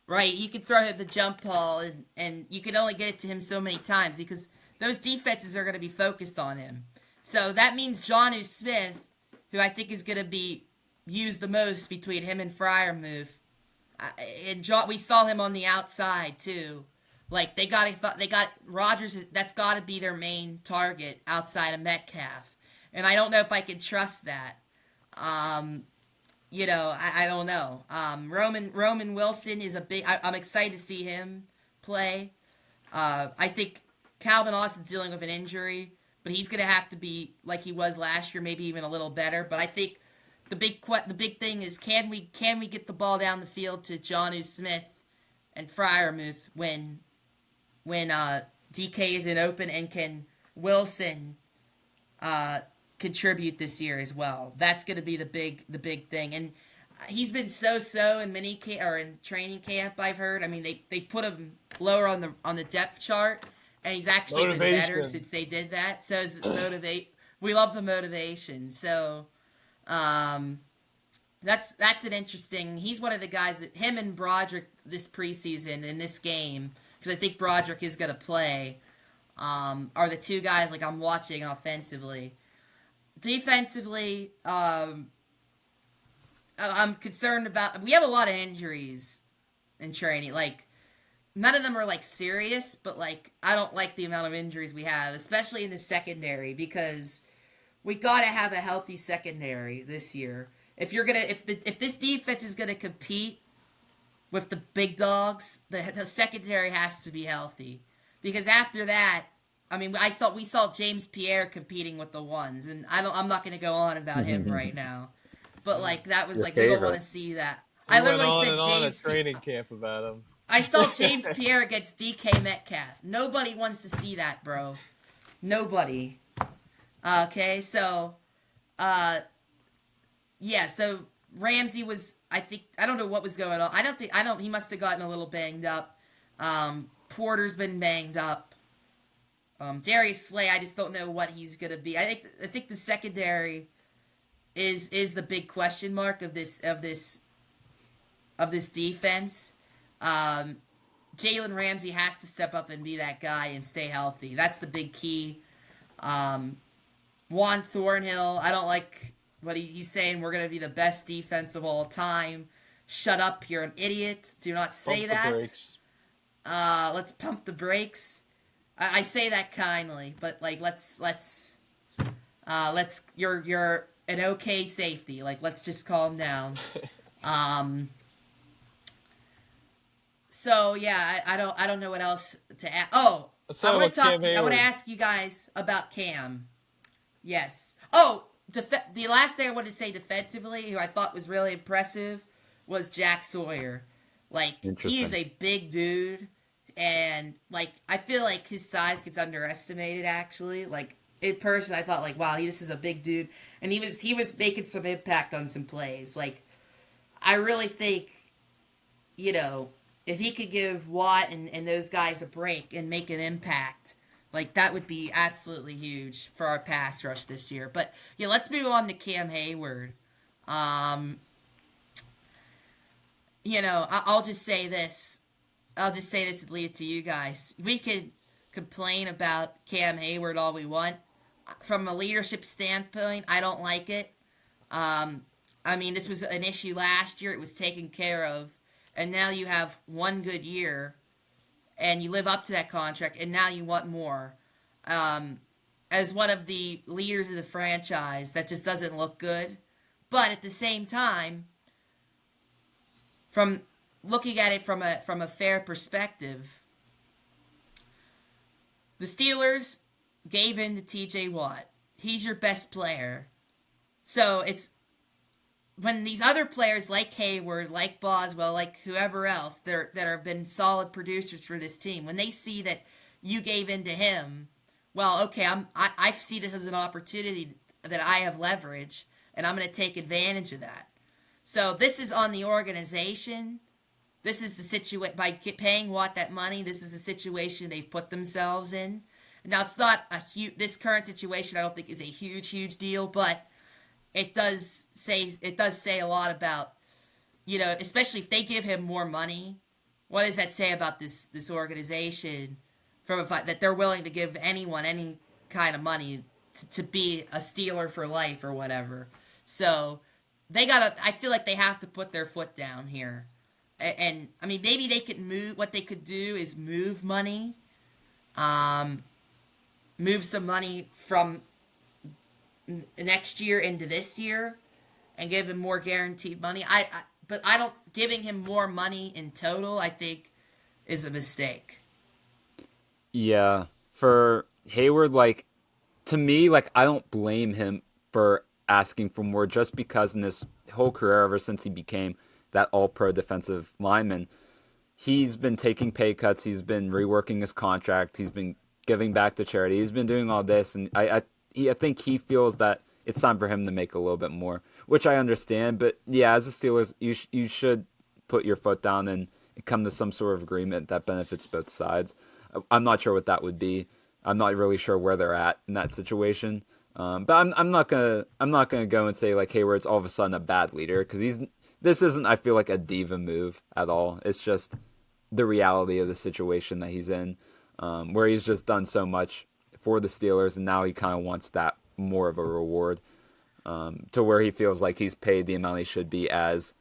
[SPEAKER 1] right, you can throw him the jump ball and you can only get it to him so many times because those defenses are going to be focused on him. So that means Jonnu Smith, who I think is going to be used the most between him and Freiermuth, and we saw him on the outside too. Like they got Rodgers. That's got to be their main target outside of Metcalf, and I don't know if I can trust that. I don't know. Roman Wilson is a big. I'm excited to see him play. I think Calvin Austin's dealing with an injury, but he's gonna have to be like he was last year, maybe even a little better. But I think the big thing is can we get the ball down the field to Jonnu Smith and Freiermuth when DK isn't open, and can Wilson contribute this year as well? That's going to be the big thing. And he's been so in in training camp, I've heard. They put him lower on the depth chart, and he's actually been better since they did that. So it's we love the motivation. So that's an interesting. He's one of the guys that him and Broderick this preseason in this game, because I think Broderick is going to play, are the two guys like I'm watching offensively. Defensively, I'm concerned about. We have a lot of injuries in training. Like, none of them are like serious, but like I don't like the amount of injuries we have, especially in the secondary, because we got to have a healthy secondary this year. If this defense is gonna compete with the big dogs, the secondary has to be healthy, because after that, we saw James Pierre competing with the ones, and I'm not gonna go on about him right now, but like that was we don't want to see that. I literally said James
[SPEAKER 3] a training camp about him.
[SPEAKER 1] I saw James Pierre against DK Metcalf. Nobody wants to see that, bro. Nobody. Okay, so, so Ramsey was, I don't know what was going on. He must have gotten a little banged up. Porter's been banged up. Darius Slay, I just don't know what he's gonna be. I think the secondary is the big question mark of this defense. Jalen Ramsey has to step up and be that guy and stay healthy. That's the big key. Juan Thornhill, I don't like what he's saying. We're going to be the best defense of all time. Shut up, you're an idiot. Do not say that.
[SPEAKER 3] Brakes.
[SPEAKER 1] Let's pump the brakes. I say that kindly, but like let's you're an okay safety. Like let's just calm down. So yeah, I don't know what else to add. Oh, I want to ask you guys about Cam. Yes. Oh, the last thing I wanted to say defensively, who I thought was really impressive, was Jack Sawyer. Like he is a big dude, and like I feel like his size gets underestimated. Actually, like in person, I thought like, wow, this is a big dude, and he was making some impact on some plays. Like I really think, if he could give Watt and those guys a break and make an impact, like that would be absolutely huge for our pass rush this year. But yeah, let's move on to Cam Heyward. I'll just say this. And leave it to you guys. We could complain about Cam Heyward all we want. From a leadership standpoint, I don't like it. This was an issue last year. It was taken care of. And now you have one good year, and you live up to that contract, and now you want more. As one of the leaders of the franchise, that just doesn't look good. But at the same time, from looking at it from a fair perspective, the Steelers gave in to T.J. Watt. He's your best player. So it's when these other players like Heyward, like Boswell, like whoever else that have been solid producers for this team, when they see that you gave in to him, well, okay, I see this as an opportunity that I have leverage, and I'm going to take advantage of that. So this is on the organization. This is the situation. By paying Watt that money, this is the situation they've put themselves in. Now, it's not this current situation I don't think is a huge deal, but it does say a lot about, especially if they give him more money. What does that say about this organization that they're willing to give anyone any kind of money to be a Steeler for life or whatever? So I feel like they have to put their foot down here. And maybe they could move. What they could do is move money, move some money from next year into this year and give him more guaranteed money. But I don't giving him more money in total, I think, is a mistake.
[SPEAKER 2] Yeah, for Heyward, to me, I don't blame him for asking for more, just because in his whole career, ever since he became that all-pro defensive lineman, he's been taking pay cuts, he's been reworking his contract, he's been giving back to charity, he's been doing all this, and I think he feels that it's time for him to make a little bit more, which I understand. But yeah, as the Steelers, you should put your foot down and come to some sort of agreement that benefits both sides. I'm not sure what that would be. I'm not really sure where they're at in that situation. But I'm not gonna go and say Heyward's all of a sudden a bad leader, because this isn't, I feel like, a diva move at all. It's just the reality of the situation that he's in, where he's just done so much for the Steelers, and now he kind of wants that more of a reward, to where he feels like he's paid the amount he should be as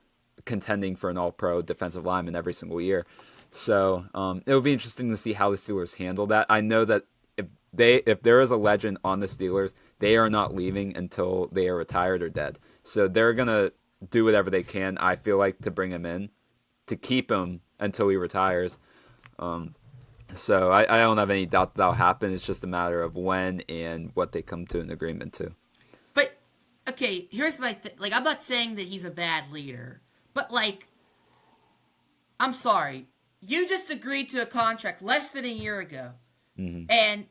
[SPEAKER 2] contending for an all-pro defensive lineman every single year. So it'll be interesting to see how the Steelers handle that. I know that if there is a legend on the Steelers, they are not leaving until they are retired or dead. So they're going to do whatever they can, I feel like, to bring him in, to keep him until he retires. So I don't have any doubt that'll happen. It's just a matter of when and what they come to an agreement to.
[SPEAKER 1] But, okay, here's my thing. I'm not saying that he's a bad leader, but, I'm sorry. You just agreed to a contract less than a year ago. Mm-hmm. And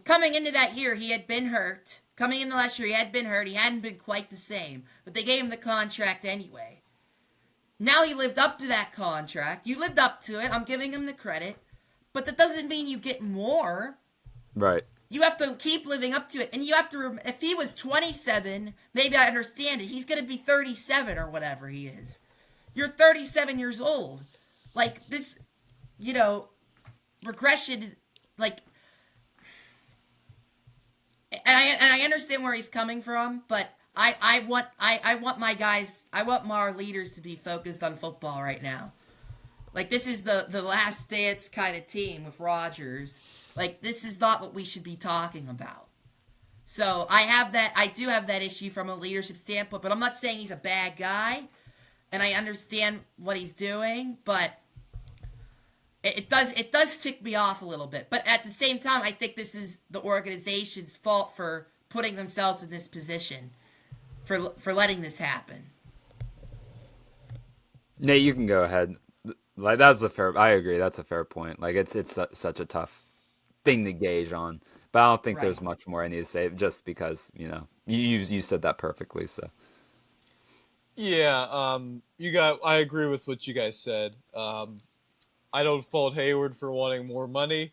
[SPEAKER 1] coming into that year, he had been hurt. Coming into last year, he had been hurt. He hadn't been quite the same. But they gave him the contract anyway. Now he lived up to that contract. You lived up to it. I'm giving him the credit. But that doesn't mean you get more.
[SPEAKER 2] Right.
[SPEAKER 1] You have to keep living up to it, and you have to. If he was 27, maybe I understand it. He's gonna be 37 or whatever he is. You're 37 years old. Like this, you know, regression. Like, and I understand where he's coming from, but I want my guys. I want our leaders to be focused on football right now. Like, this is the last dance kind of team with Rodgers. Like, this is not what we should be talking about. So I do have that issue from a leadership standpoint, but I'm not saying he's a bad guy, and I understand what he's doing, but it does tick me off a little bit. But at the same time, I think this is the organization's fault for putting themselves in this position, for letting this happen.
[SPEAKER 2] Nate, you can go ahead. Like, I agree. That's a fair point. Like, it's such a tough thing to gauge on. But I don't think
[SPEAKER 1] Right.
[SPEAKER 2] there's much more I need to say, just because, you said that perfectly. So
[SPEAKER 3] Yeah, I agree with what you guys said. I don't fault Heyward for wanting more money.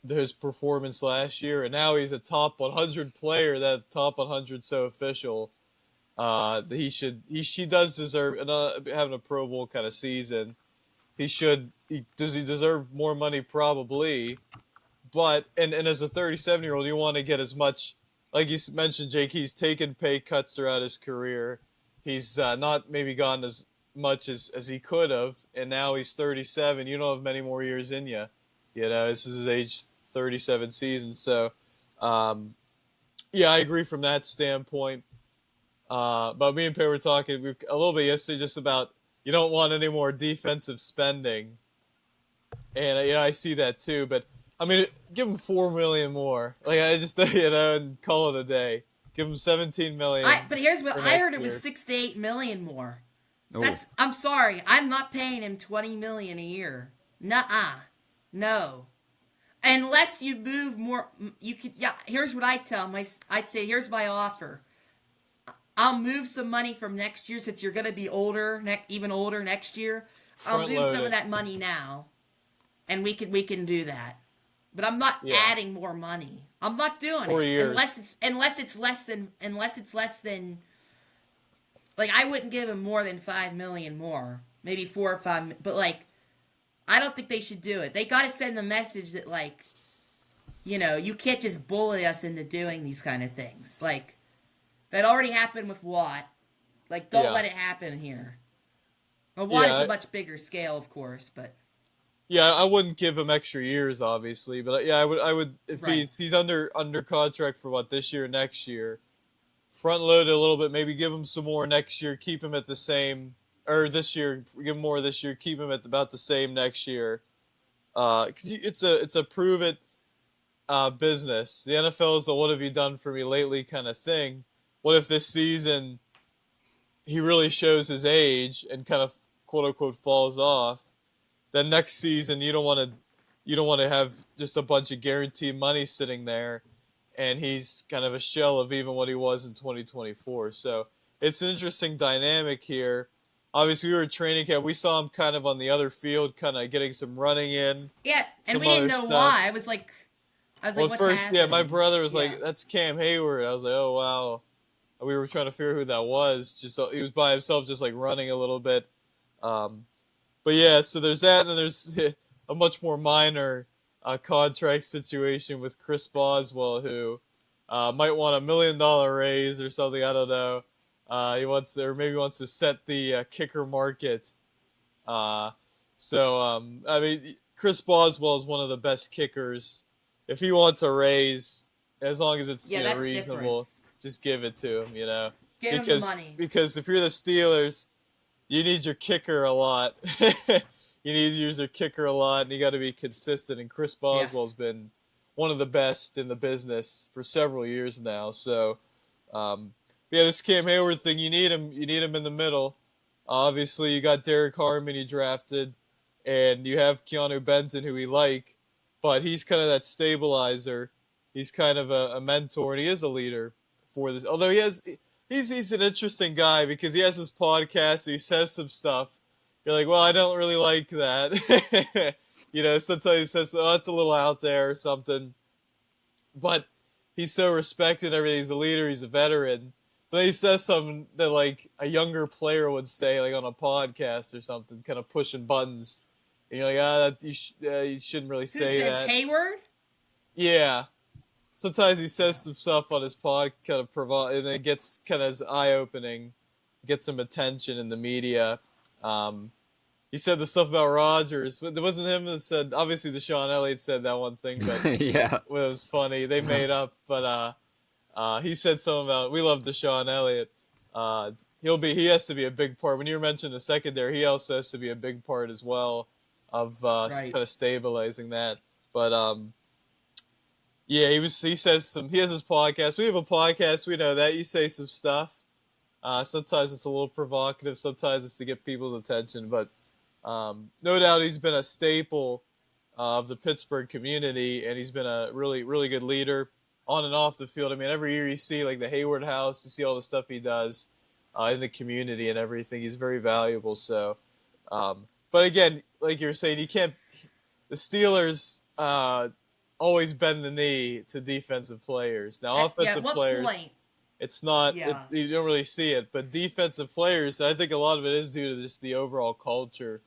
[SPEAKER 3] His performance last year, and now he's a top 100 player. That top 100 so official. He does deserve having a Pro Bowl kind of season. Does he deserve more money? Probably. But and as a 37-year-old, you want to get as much. Like you mentioned, Jake, he's taken pay cuts throughout his career. He's not maybe gotten as much as he could have, and now he's 37. You don't have many more years in you. This is his age 37 season. So, yeah, I agree from that standpoint. But me and Pay were talking a little bit yesterday just about you don't want any more defensive spending, and I see that too. But I mean, give him $4 million more. Like, I just and call it a day. Give him $17 million.
[SPEAKER 1] But here's what I heard: it was
[SPEAKER 3] year.
[SPEAKER 1] $6 to $8 million more.
[SPEAKER 2] Ooh.
[SPEAKER 1] I'm sorry, I'm not paying him $20 million a year. Nuh-uh. No. Unless you move more, you could. Yeah. Here's what I tell him. I'd say, here's my offer. I'll move some money from next year, since you're going to be older, even older next year. I'll move some of that money now, and we can do that. But I'm not adding more money. I'm not doing
[SPEAKER 3] 4
[SPEAKER 1] it
[SPEAKER 3] years.
[SPEAKER 1] unless it's less than. Like, I wouldn't give him more than $5 million more, maybe 4 or 5. But like, I don't think they should do it. They got to send the message that, like, you can't just bully us into doing these kind of things. Like, that already happened with Watt. Like, don't let it happen here. Well, Watt is a much bigger scale, of course, but.
[SPEAKER 3] Yeah, I wouldn't give him extra years, obviously, but yeah, I would if
[SPEAKER 1] Right.
[SPEAKER 3] he's under contract for this year, next year, front load it a little bit, maybe give him some more next year, keep him at the same, or this year, give him more this year, keep him at about the same next year. 'Cause it's a prove it business. The NFL is a what have you done for me lately kind of thing. What if this season he really shows his age and kind of quote unquote falls off? Then next season you don't want to have just a bunch of guaranteed money sitting there, and he's kind of a shell of even what he was in 2024. So it's an interesting dynamic here. Obviously, we were at training camp. We saw him kind of on the other field, kind of getting some running in.
[SPEAKER 1] Yeah, and we
[SPEAKER 3] some
[SPEAKER 1] didn't
[SPEAKER 3] other
[SPEAKER 1] know
[SPEAKER 3] stuff.
[SPEAKER 1] why. I was like,
[SPEAKER 3] Well,
[SPEAKER 1] what's
[SPEAKER 3] first,
[SPEAKER 1] happening?
[SPEAKER 3] my brother was
[SPEAKER 1] Yeah.
[SPEAKER 3] like, "That's Cam Heyward." I was like, "Oh wow." We were trying to figure out who that was. Just he was by himself, just like running a little bit. But yeah, so there's that, and then there's a much more minor contract situation with Chris Boswell, who might want $1 million raise or something. I don't know. He wants, or maybe wants to set the kicker market. I mean, Chris Boswell is one of the best kickers. If he wants a raise, as long as it's
[SPEAKER 1] that's
[SPEAKER 3] reasonable, just give it to him.
[SPEAKER 1] Give him the money.
[SPEAKER 3] Because if you're the Steelers, you need your kicker a lot. You need to use your kicker a lot, and you got to be consistent. And Chris Boswell's been one of the best in the business for several years now. So, this Cam Heyward thing, you need him. You need him in the middle. Obviously, you got Derek Harmon you drafted, and you have Keanu Benton, who we like, but he's kind of that stabilizer. He's kind of a mentor, and he is a leader for this. Although he's an interesting guy because he has his podcast. He says some stuff. You're like, well, I don't really like that. Sometimes he says, "Oh, it's a little out there" or something. But he's so respected and everything. He's a leader. He's a veteran. But then he says something that like a younger player would say, like on a podcast or something, kind of pushing buttons. And you're like, you shouldn't really say that.
[SPEAKER 1] Heyward?
[SPEAKER 3] Yeah. Sometimes he says some stuff on his pod, kind of and it gets kind of eye-opening, gets some attention in the media. He said the stuff about Rodgers. It wasn't him that said. Obviously, Deshaun Elliott said that one thing, but
[SPEAKER 2] Yeah.
[SPEAKER 3] it was funny. They made up, but he said something about we love Deshaun Elliott. He has to be a big part. When you mentioned the secondary, he also has to be a big part as well of kind of stabilizing that. But yeah, he says some. He has his podcast. We have a podcast. We know that you say some stuff. Sometimes it's a little provocative. Sometimes it's to get people's attention. But no doubt he's been a staple of the Pittsburgh community, and he's been a really, really good leader on and off the field. I mean, every year you see like the Heyward House, you see all the stuff he does in the community and everything. He's very valuable. So, but again, like you were saying, you can't. The Steelers always bend the knee to defensive players. Now, offensive players, it's not.
[SPEAKER 1] Yeah.
[SPEAKER 3] You don't really see it, but defensive players, I think a lot of it is due to just the overall culture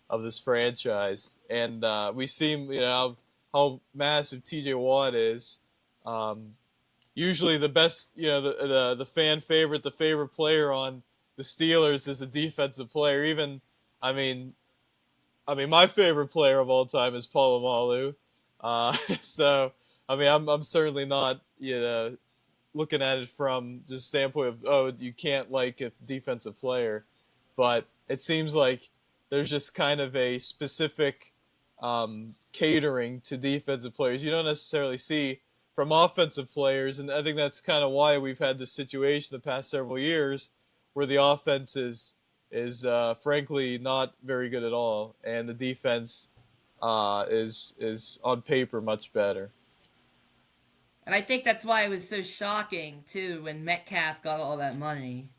[SPEAKER 3] of this franchise, and we see how massive T.J. Watt is. Usually, the best, the fan favorite, the favorite player on the Steelers is a defensive player. Even, I mean, my favorite player of all time is Polamalu. So, I mean, I'm certainly not, looking at it from just standpoint of, you can't like a defensive player, but it seems like there's just kind of a specific catering to defensive players you don't necessarily see from offensive players, and I think that's kind of why we've had this situation the past several years where the offense is frankly not very good at all, and the defense is on paper much better.
[SPEAKER 1] And I think that's why it was so shocking too when Metcalf got all that money.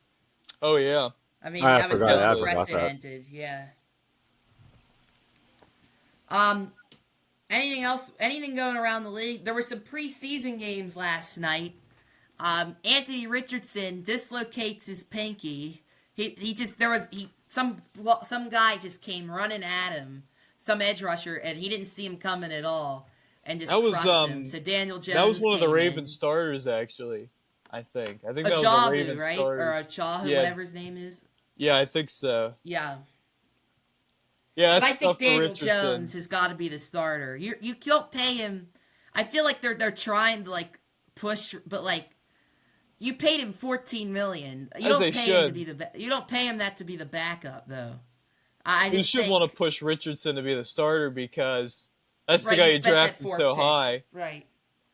[SPEAKER 3] Oh yeah.
[SPEAKER 1] I mean, that was so unprecedented. Yeah. Anything else? Anything going around the league? There were some preseason games last night. Anthony Richardson dislocates his pinky. Some guy just came running at him, some edge rusher, and he didn't see him coming at all, and just crushed him. So Daniel Jones.
[SPEAKER 3] That was one of the Ravens starters, actually. I think that was a Ravens
[SPEAKER 1] right?
[SPEAKER 3] starter.
[SPEAKER 1] Or Achahu, whatever his name is.
[SPEAKER 3] Yeah, I think so.
[SPEAKER 1] Yeah.
[SPEAKER 3] Yeah,
[SPEAKER 1] but I think Daniel Jones has got to be the starter. You don't pay him. I feel like they're trying to like push, but like you paid him $14 million. You don't pay him that to be the backup though.
[SPEAKER 3] You should want to push Richardson to be the starter because that's the guy you drafted so high,
[SPEAKER 1] right?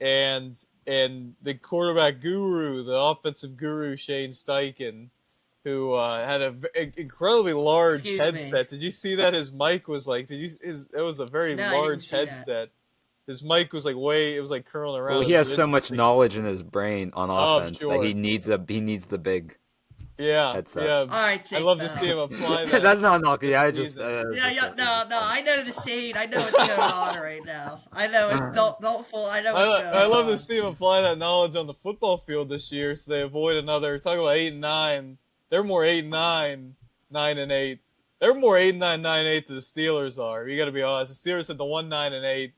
[SPEAKER 3] And the quarterback guru, the offensive guru Shane Steichen, who had an incredibly large headset. Did you see that? His mic was like, it was a very large headset. His mic was like it was like curling around.
[SPEAKER 2] Well, he has so much knowledge in his brain on offense that he needs the big headset.
[SPEAKER 3] Yeah.
[SPEAKER 1] All right, Jake,
[SPEAKER 3] I love to see him apply that.
[SPEAKER 2] That's not knocking. I just
[SPEAKER 1] no. I know the shade. I know what's going on right now. I know it's don't fool. I know what's going on.
[SPEAKER 3] I love to see him apply that knowledge on the football field this year, so they avoid another. Talk about 8-9. They're more 8-9, 9-8. They're more 8-9, 9-8 than the Steelers are. You got to be honest. The Steelers had the 1-9-8.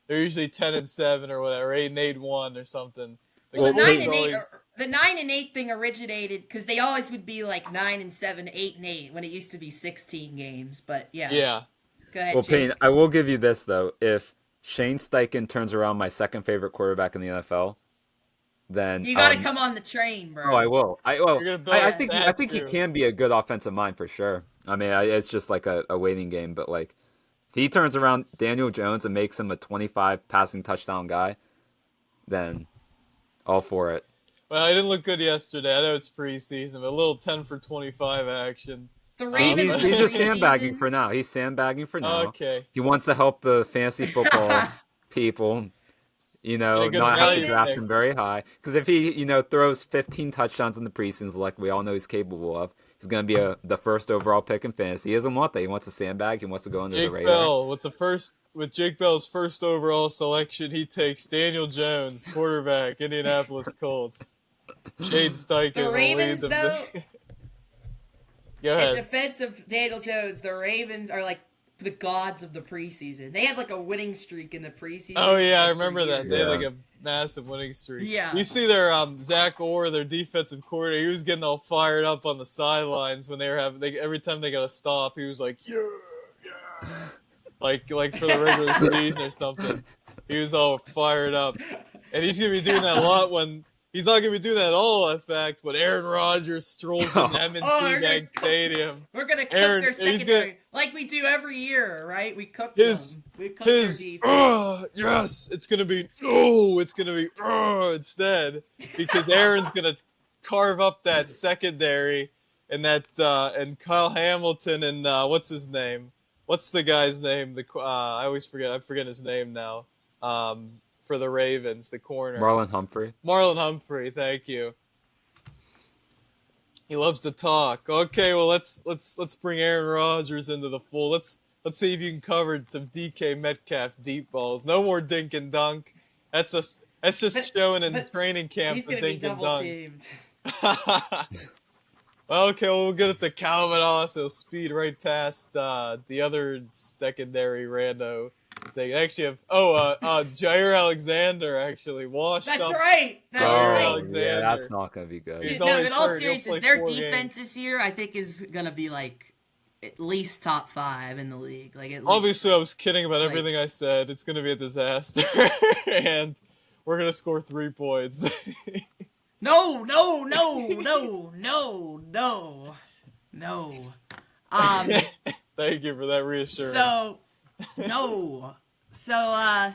[SPEAKER 3] They're usually 10-7 or whatever, 8-8-1 or something.
[SPEAKER 1] Well, the 9-8 thing originated because they always would be like 9-7, 8-8 when it used to be 16 games. But yeah. Go ahead.
[SPEAKER 2] Well, Payne, I will give you this though: if Shane Steichen turns around my second favorite quarterback in the NFL, then
[SPEAKER 1] you got to come on the train, bro.
[SPEAKER 2] Oh, I will. I think he can be a good offensive mind for sure. I mean, it's just like a waiting game, but like if he turns around Daniel Jones and makes him a 25 passing touchdown guy, then all for it.
[SPEAKER 3] Well, he didn't look good yesterday. I know it's preseason, but a little 10 for 25 action.
[SPEAKER 1] The Ravens.
[SPEAKER 2] He's just sandbagging for now. He's sandbagging for now.
[SPEAKER 3] Okay.
[SPEAKER 2] He wants to help the fantasy football people. Not have to draft him very high. Because if he, throws 15 touchdowns in the preseason like we all know he's capable of, he's going to be the first overall pick in fantasy. He doesn't want that. He wants to sandbag. He wants to go under the radar.
[SPEAKER 3] Bell with the first with Jake Bell's first overall selection, he takes Daniel Jones, quarterback, Indianapolis Colts. Shane Steichen
[SPEAKER 1] The
[SPEAKER 3] will
[SPEAKER 1] Ravens,
[SPEAKER 3] lead them.
[SPEAKER 1] though,
[SPEAKER 3] Go
[SPEAKER 1] in
[SPEAKER 3] ahead.
[SPEAKER 1] defense of Daniel Jones, the Ravens are like the gods of the preseason. They had like a winning streak in the preseason.
[SPEAKER 3] Oh yeah, I
[SPEAKER 1] like, for
[SPEAKER 3] remember that. They had
[SPEAKER 2] years.
[SPEAKER 3] like a massive winning streak.
[SPEAKER 1] Yeah.
[SPEAKER 3] You see their Zach Orr, their defensive coordinator, he was getting all fired up on the sidelines when they were every time they got a stop, he was like, yeah, yeah. like for the regular season or something. He was all fired up. And he's gonna be doing that a lot when he's not gonna be doing that at all, in fact, when Aaron Rodgers strolls into M&T Bank Stadium.
[SPEAKER 1] We're gonna cook
[SPEAKER 3] Aaron-
[SPEAKER 1] their
[SPEAKER 3] he's gonna-
[SPEAKER 1] secondary like we do every year, right? We cook
[SPEAKER 3] His-
[SPEAKER 1] them. We cook their defense.
[SPEAKER 3] Yes, it's gonna be instead because Aaron's gonna carve up that secondary and that and Kyle Hamilton and what's his name? What's the guy's name? I always forget. I forget his name now. For the Ravens, the corner.
[SPEAKER 2] Marlon Humphrey.
[SPEAKER 3] Marlon Humphrey, thank you. He loves to talk. Okay, well let's bring Aaron Rodgers into the fold. Let's see if you can cover some DK Metcalf deep balls. No more dink and dunk. That's just showing in training camp
[SPEAKER 1] He's
[SPEAKER 3] the
[SPEAKER 1] gonna be
[SPEAKER 3] dink and
[SPEAKER 1] double
[SPEAKER 3] dunk.
[SPEAKER 1] teamed.
[SPEAKER 3] Okay, well, we'll get it to Calvin Austin. He'll speed right past the other secondary rando. They actually have Jair Alexander actually washed
[SPEAKER 1] That's
[SPEAKER 3] up.
[SPEAKER 1] right. That's
[SPEAKER 3] Jair
[SPEAKER 1] right.
[SPEAKER 3] Alexander.
[SPEAKER 2] Yeah, that's not gonna be good.
[SPEAKER 3] He's
[SPEAKER 1] Dude, no,
[SPEAKER 3] always
[SPEAKER 1] in all
[SPEAKER 3] hurt. He'll
[SPEAKER 1] seriousness,
[SPEAKER 3] play
[SPEAKER 1] their
[SPEAKER 3] 4
[SPEAKER 1] defense
[SPEAKER 3] games.
[SPEAKER 1] this year, I think, is gonna be like at least top 5 in the league. Like at
[SPEAKER 3] Obviously,
[SPEAKER 1] least.
[SPEAKER 3] I was kidding about everything I said. It's going to be a disaster, and we're going to score 3 points.
[SPEAKER 1] No.
[SPEAKER 3] Thank you for that reassurance.
[SPEAKER 1] So, no. So,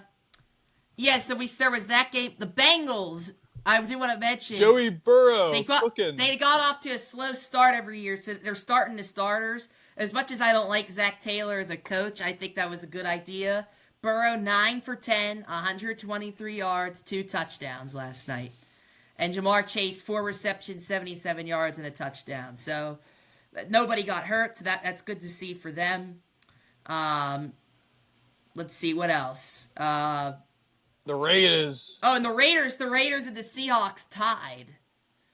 [SPEAKER 1] yeah, so there was that game. The Bengals, I do want to mention.
[SPEAKER 3] Joey Burrow,
[SPEAKER 1] They got off to a slow start every year, so they're starting the starters. As much as I don't like Zach Taylor as a coach, I think that was a good idea. Burrow, 9 for 10, 123 yards, 2 touchdowns last night. And Jamar Chase, 4 receptions, 77 yards, and a touchdown. So nobody got hurt, so that's good to see for them. Let's see, what else?
[SPEAKER 3] the Raiders.
[SPEAKER 1] Oh, and the Raiders and the Seahawks tied.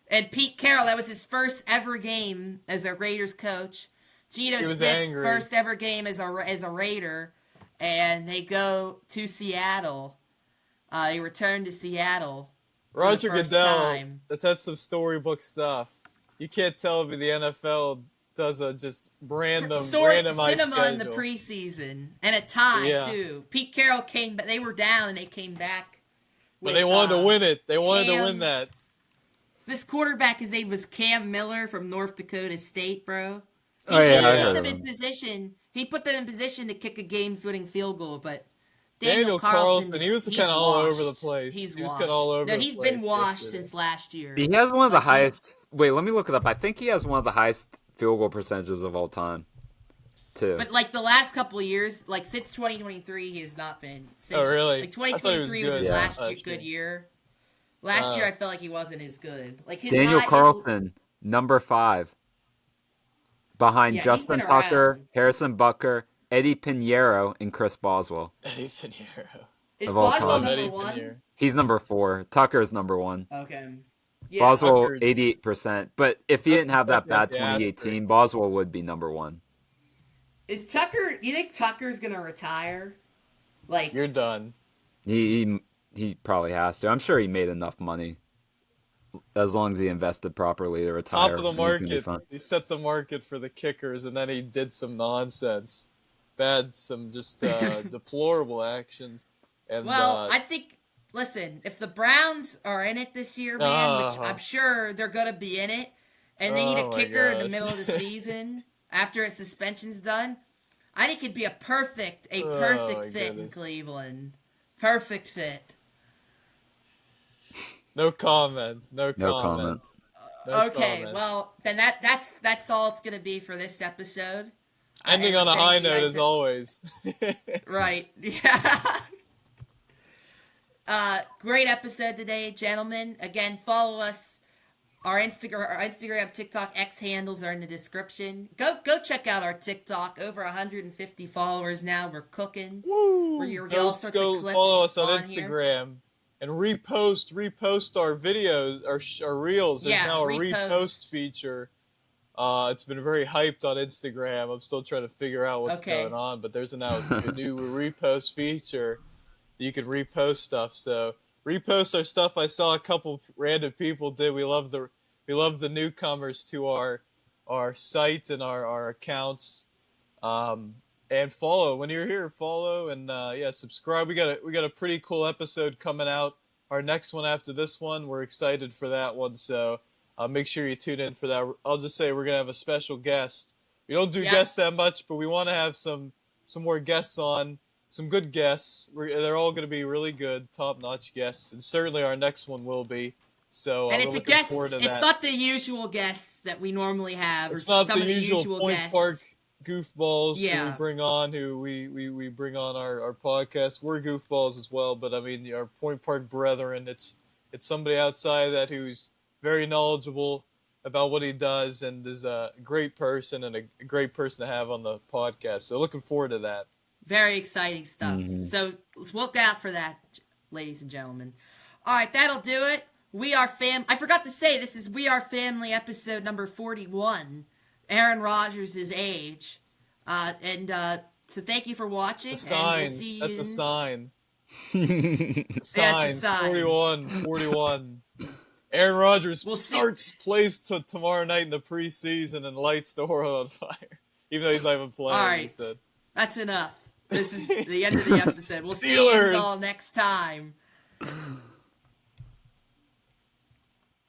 [SPEAKER 1] And Pete Carroll, that was his first ever game as a Raiders coach. Geno
[SPEAKER 3] He was
[SPEAKER 1] Smith,
[SPEAKER 3] angry.
[SPEAKER 1] first ever game as a Raider. And they go to Seattle. They return to Seattle.
[SPEAKER 3] Roger
[SPEAKER 1] for the first
[SPEAKER 3] Goodell.
[SPEAKER 1] time.
[SPEAKER 3] That's some storybook stuff. You can't tell me the NFL does a just randomized
[SPEAKER 1] cinema
[SPEAKER 3] schedule.
[SPEAKER 1] in the preseason. And a tie,
[SPEAKER 3] Yeah.
[SPEAKER 1] too. Pete Carroll came back. They were down, and they came back.
[SPEAKER 3] But they wanted to win it. They wanted to
[SPEAKER 1] Cam-
[SPEAKER 3] win that.
[SPEAKER 1] This quarterback, his name was Cam Miller from North Dakota State, bro.
[SPEAKER 2] Oh, yeah, I
[SPEAKER 1] He
[SPEAKER 2] heard
[SPEAKER 1] put
[SPEAKER 2] of
[SPEAKER 1] them in
[SPEAKER 2] him.
[SPEAKER 1] position. He put them in position to kick a game-winning field goal, but
[SPEAKER 3] Daniel Carlson, he was
[SPEAKER 1] he's
[SPEAKER 3] kind of all over the
[SPEAKER 1] washed.
[SPEAKER 3] place.
[SPEAKER 1] He's
[SPEAKER 3] He was
[SPEAKER 1] washed.
[SPEAKER 3] kind of all over
[SPEAKER 1] No,
[SPEAKER 3] the
[SPEAKER 1] he's
[SPEAKER 3] place
[SPEAKER 1] been washed
[SPEAKER 3] yesterday.
[SPEAKER 1] since last year.
[SPEAKER 2] He has one of the
[SPEAKER 1] Like, he's-
[SPEAKER 2] highest. Wait, let me look it up. I think he has one of the highest field goal percentages of all time, too.
[SPEAKER 1] But like the last couple of years, like since 2023, he has not been. Since,
[SPEAKER 3] Oh, really?
[SPEAKER 1] Like
[SPEAKER 3] I thought he was
[SPEAKER 1] 2023 was his
[SPEAKER 3] good.
[SPEAKER 1] last
[SPEAKER 3] Yeah.
[SPEAKER 1] year, good year. Last year, I felt like he wasn't as good. Like his
[SPEAKER 2] Daniel
[SPEAKER 1] high-
[SPEAKER 2] Carlson, number 5, behind
[SPEAKER 1] Yeah, he's
[SPEAKER 2] Justin
[SPEAKER 1] been
[SPEAKER 2] Tucker,
[SPEAKER 1] around.
[SPEAKER 2] Harrison Butker, Eddie Pinheiro, and Chris Boswell.
[SPEAKER 3] Eddie Pinheiro.
[SPEAKER 1] Is
[SPEAKER 2] of all
[SPEAKER 1] Boswell
[SPEAKER 2] time.
[SPEAKER 3] Eddie
[SPEAKER 1] number 1?
[SPEAKER 3] Pinheiro.
[SPEAKER 2] He's number 4. Tucker's number 1.
[SPEAKER 1] Okay. Yeah.
[SPEAKER 2] Boswell,
[SPEAKER 3] Tucker-
[SPEAKER 2] 88%. But if he
[SPEAKER 3] That's
[SPEAKER 2] didn't have that
[SPEAKER 3] because
[SPEAKER 2] bad
[SPEAKER 3] he asked
[SPEAKER 2] 2018, Boswell would be number 1.
[SPEAKER 1] Is Tucker? You think Tucker's gonna retire? Like
[SPEAKER 3] You're done.
[SPEAKER 2] He probably has to. I'm sure he made enough money. As long as he invested properly to retire.
[SPEAKER 3] Top of the
[SPEAKER 2] he's gonna be
[SPEAKER 3] market.
[SPEAKER 2] fine.
[SPEAKER 3] He set the market for the kickers, and then he did some nonsense. Some just deplorable actions. And
[SPEAKER 1] Well, I think. Listen, if the Browns are in it this year, man, which I'm sure they're gonna be in it, and they need
[SPEAKER 3] Oh
[SPEAKER 1] a
[SPEAKER 3] my
[SPEAKER 1] kicker in the
[SPEAKER 3] gosh.
[SPEAKER 1] middle of the season after his suspension's done, I think it'd be a perfect
[SPEAKER 3] my
[SPEAKER 1] fit in
[SPEAKER 3] goodness.
[SPEAKER 1] Cleveland. Perfect fit.
[SPEAKER 3] no comments. No
[SPEAKER 2] No
[SPEAKER 3] comments. No
[SPEAKER 1] Okay,
[SPEAKER 3] comments.
[SPEAKER 1] well then that's all it's gonna be for this episode.
[SPEAKER 3] Ending
[SPEAKER 1] and
[SPEAKER 3] on a high
[SPEAKER 1] sending you
[SPEAKER 3] note
[SPEAKER 1] guys
[SPEAKER 3] as
[SPEAKER 1] a-
[SPEAKER 3] always.
[SPEAKER 1] Right. Yeah. Great episode today, gentlemen. Again, follow us Our Instagram, TikTok, X handles are in the description. Go check out our TikTok. Over 150 followers now. We're cooking.
[SPEAKER 3] Woo!
[SPEAKER 1] We're get all sorts of
[SPEAKER 3] Go
[SPEAKER 1] clips
[SPEAKER 3] follow us on
[SPEAKER 1] here.
[SPEAKER 3] Instagram and repost our videos, our reels. There's now a repost feature. It's been very hyped on Instagram. I'm still trying to figure out what's going on, but there's now a new repost feature. You can repost stuff. So repost our stuff. I saw a couple random people did. We love the newcomers to our site and our accounts. And follow when you're here. Follow and subscribe. We got a pretty cool episode coming out. Our next one after this one. We're excited for that one. So make sure you tune in for that. I'll just say we're gonna have a special guest. We don't do guests that much, but we want to have some more guests on. Some good guests. They're all going to be really good, top-notch guests, and certainly our next one will be. So
[SPEAKER 1] and it's
[SPEAKER 3] we're
[SPEAKER 1] a guest.
[SPEAKER 3] Forward to
[SPEAKER 1] it's
[SPEAKER 3] that.
[SPEAKER 1] not the usual guests that we normally have.
[SPEAKER 3] It's
[SPEAKER 1] or
[SPEAKER 3] not
[SPEAKER 1] some
[SPEAKER 3] the
[SPEAKER 1] of the
[SPEAKER 3] usual Point
[SPEAKER 1] guests.
[SPEAKER 3] Park goofballs who we bring on, who we bring on our podcast. We're goofballs as well, but I mean our Point Park brethren. It's somebody outside of that who's very knowledgeable about what he does and is a great person and a great person to have on the podcast. So looking forward to that.
[SPEAKER 1] Very exciting stuff.
[SPEAKER 2] Mm-hmm.
[SPEAKER 1] So let's look out for that, ladies and gentlemen. All right, that'll do it. We Are I forgot to say, this is We Are Family episode number 41. Aaron Rodgers' age. So thank you for watching.
[SPEAKER 3] Sign.
[SPEAKER 1] And we'll see you
[SPEAKER 3] That's a sign.
[SPEAKER 1] Sign.
[SPEAKER 3] 41. Aaron Rodgers plays tomorrow night in the preseason and lights the world on fire. Even though he's not even playing.
[SPEAKER 1] All right. That's enough. This is the end of the episode. We'll see you all next time.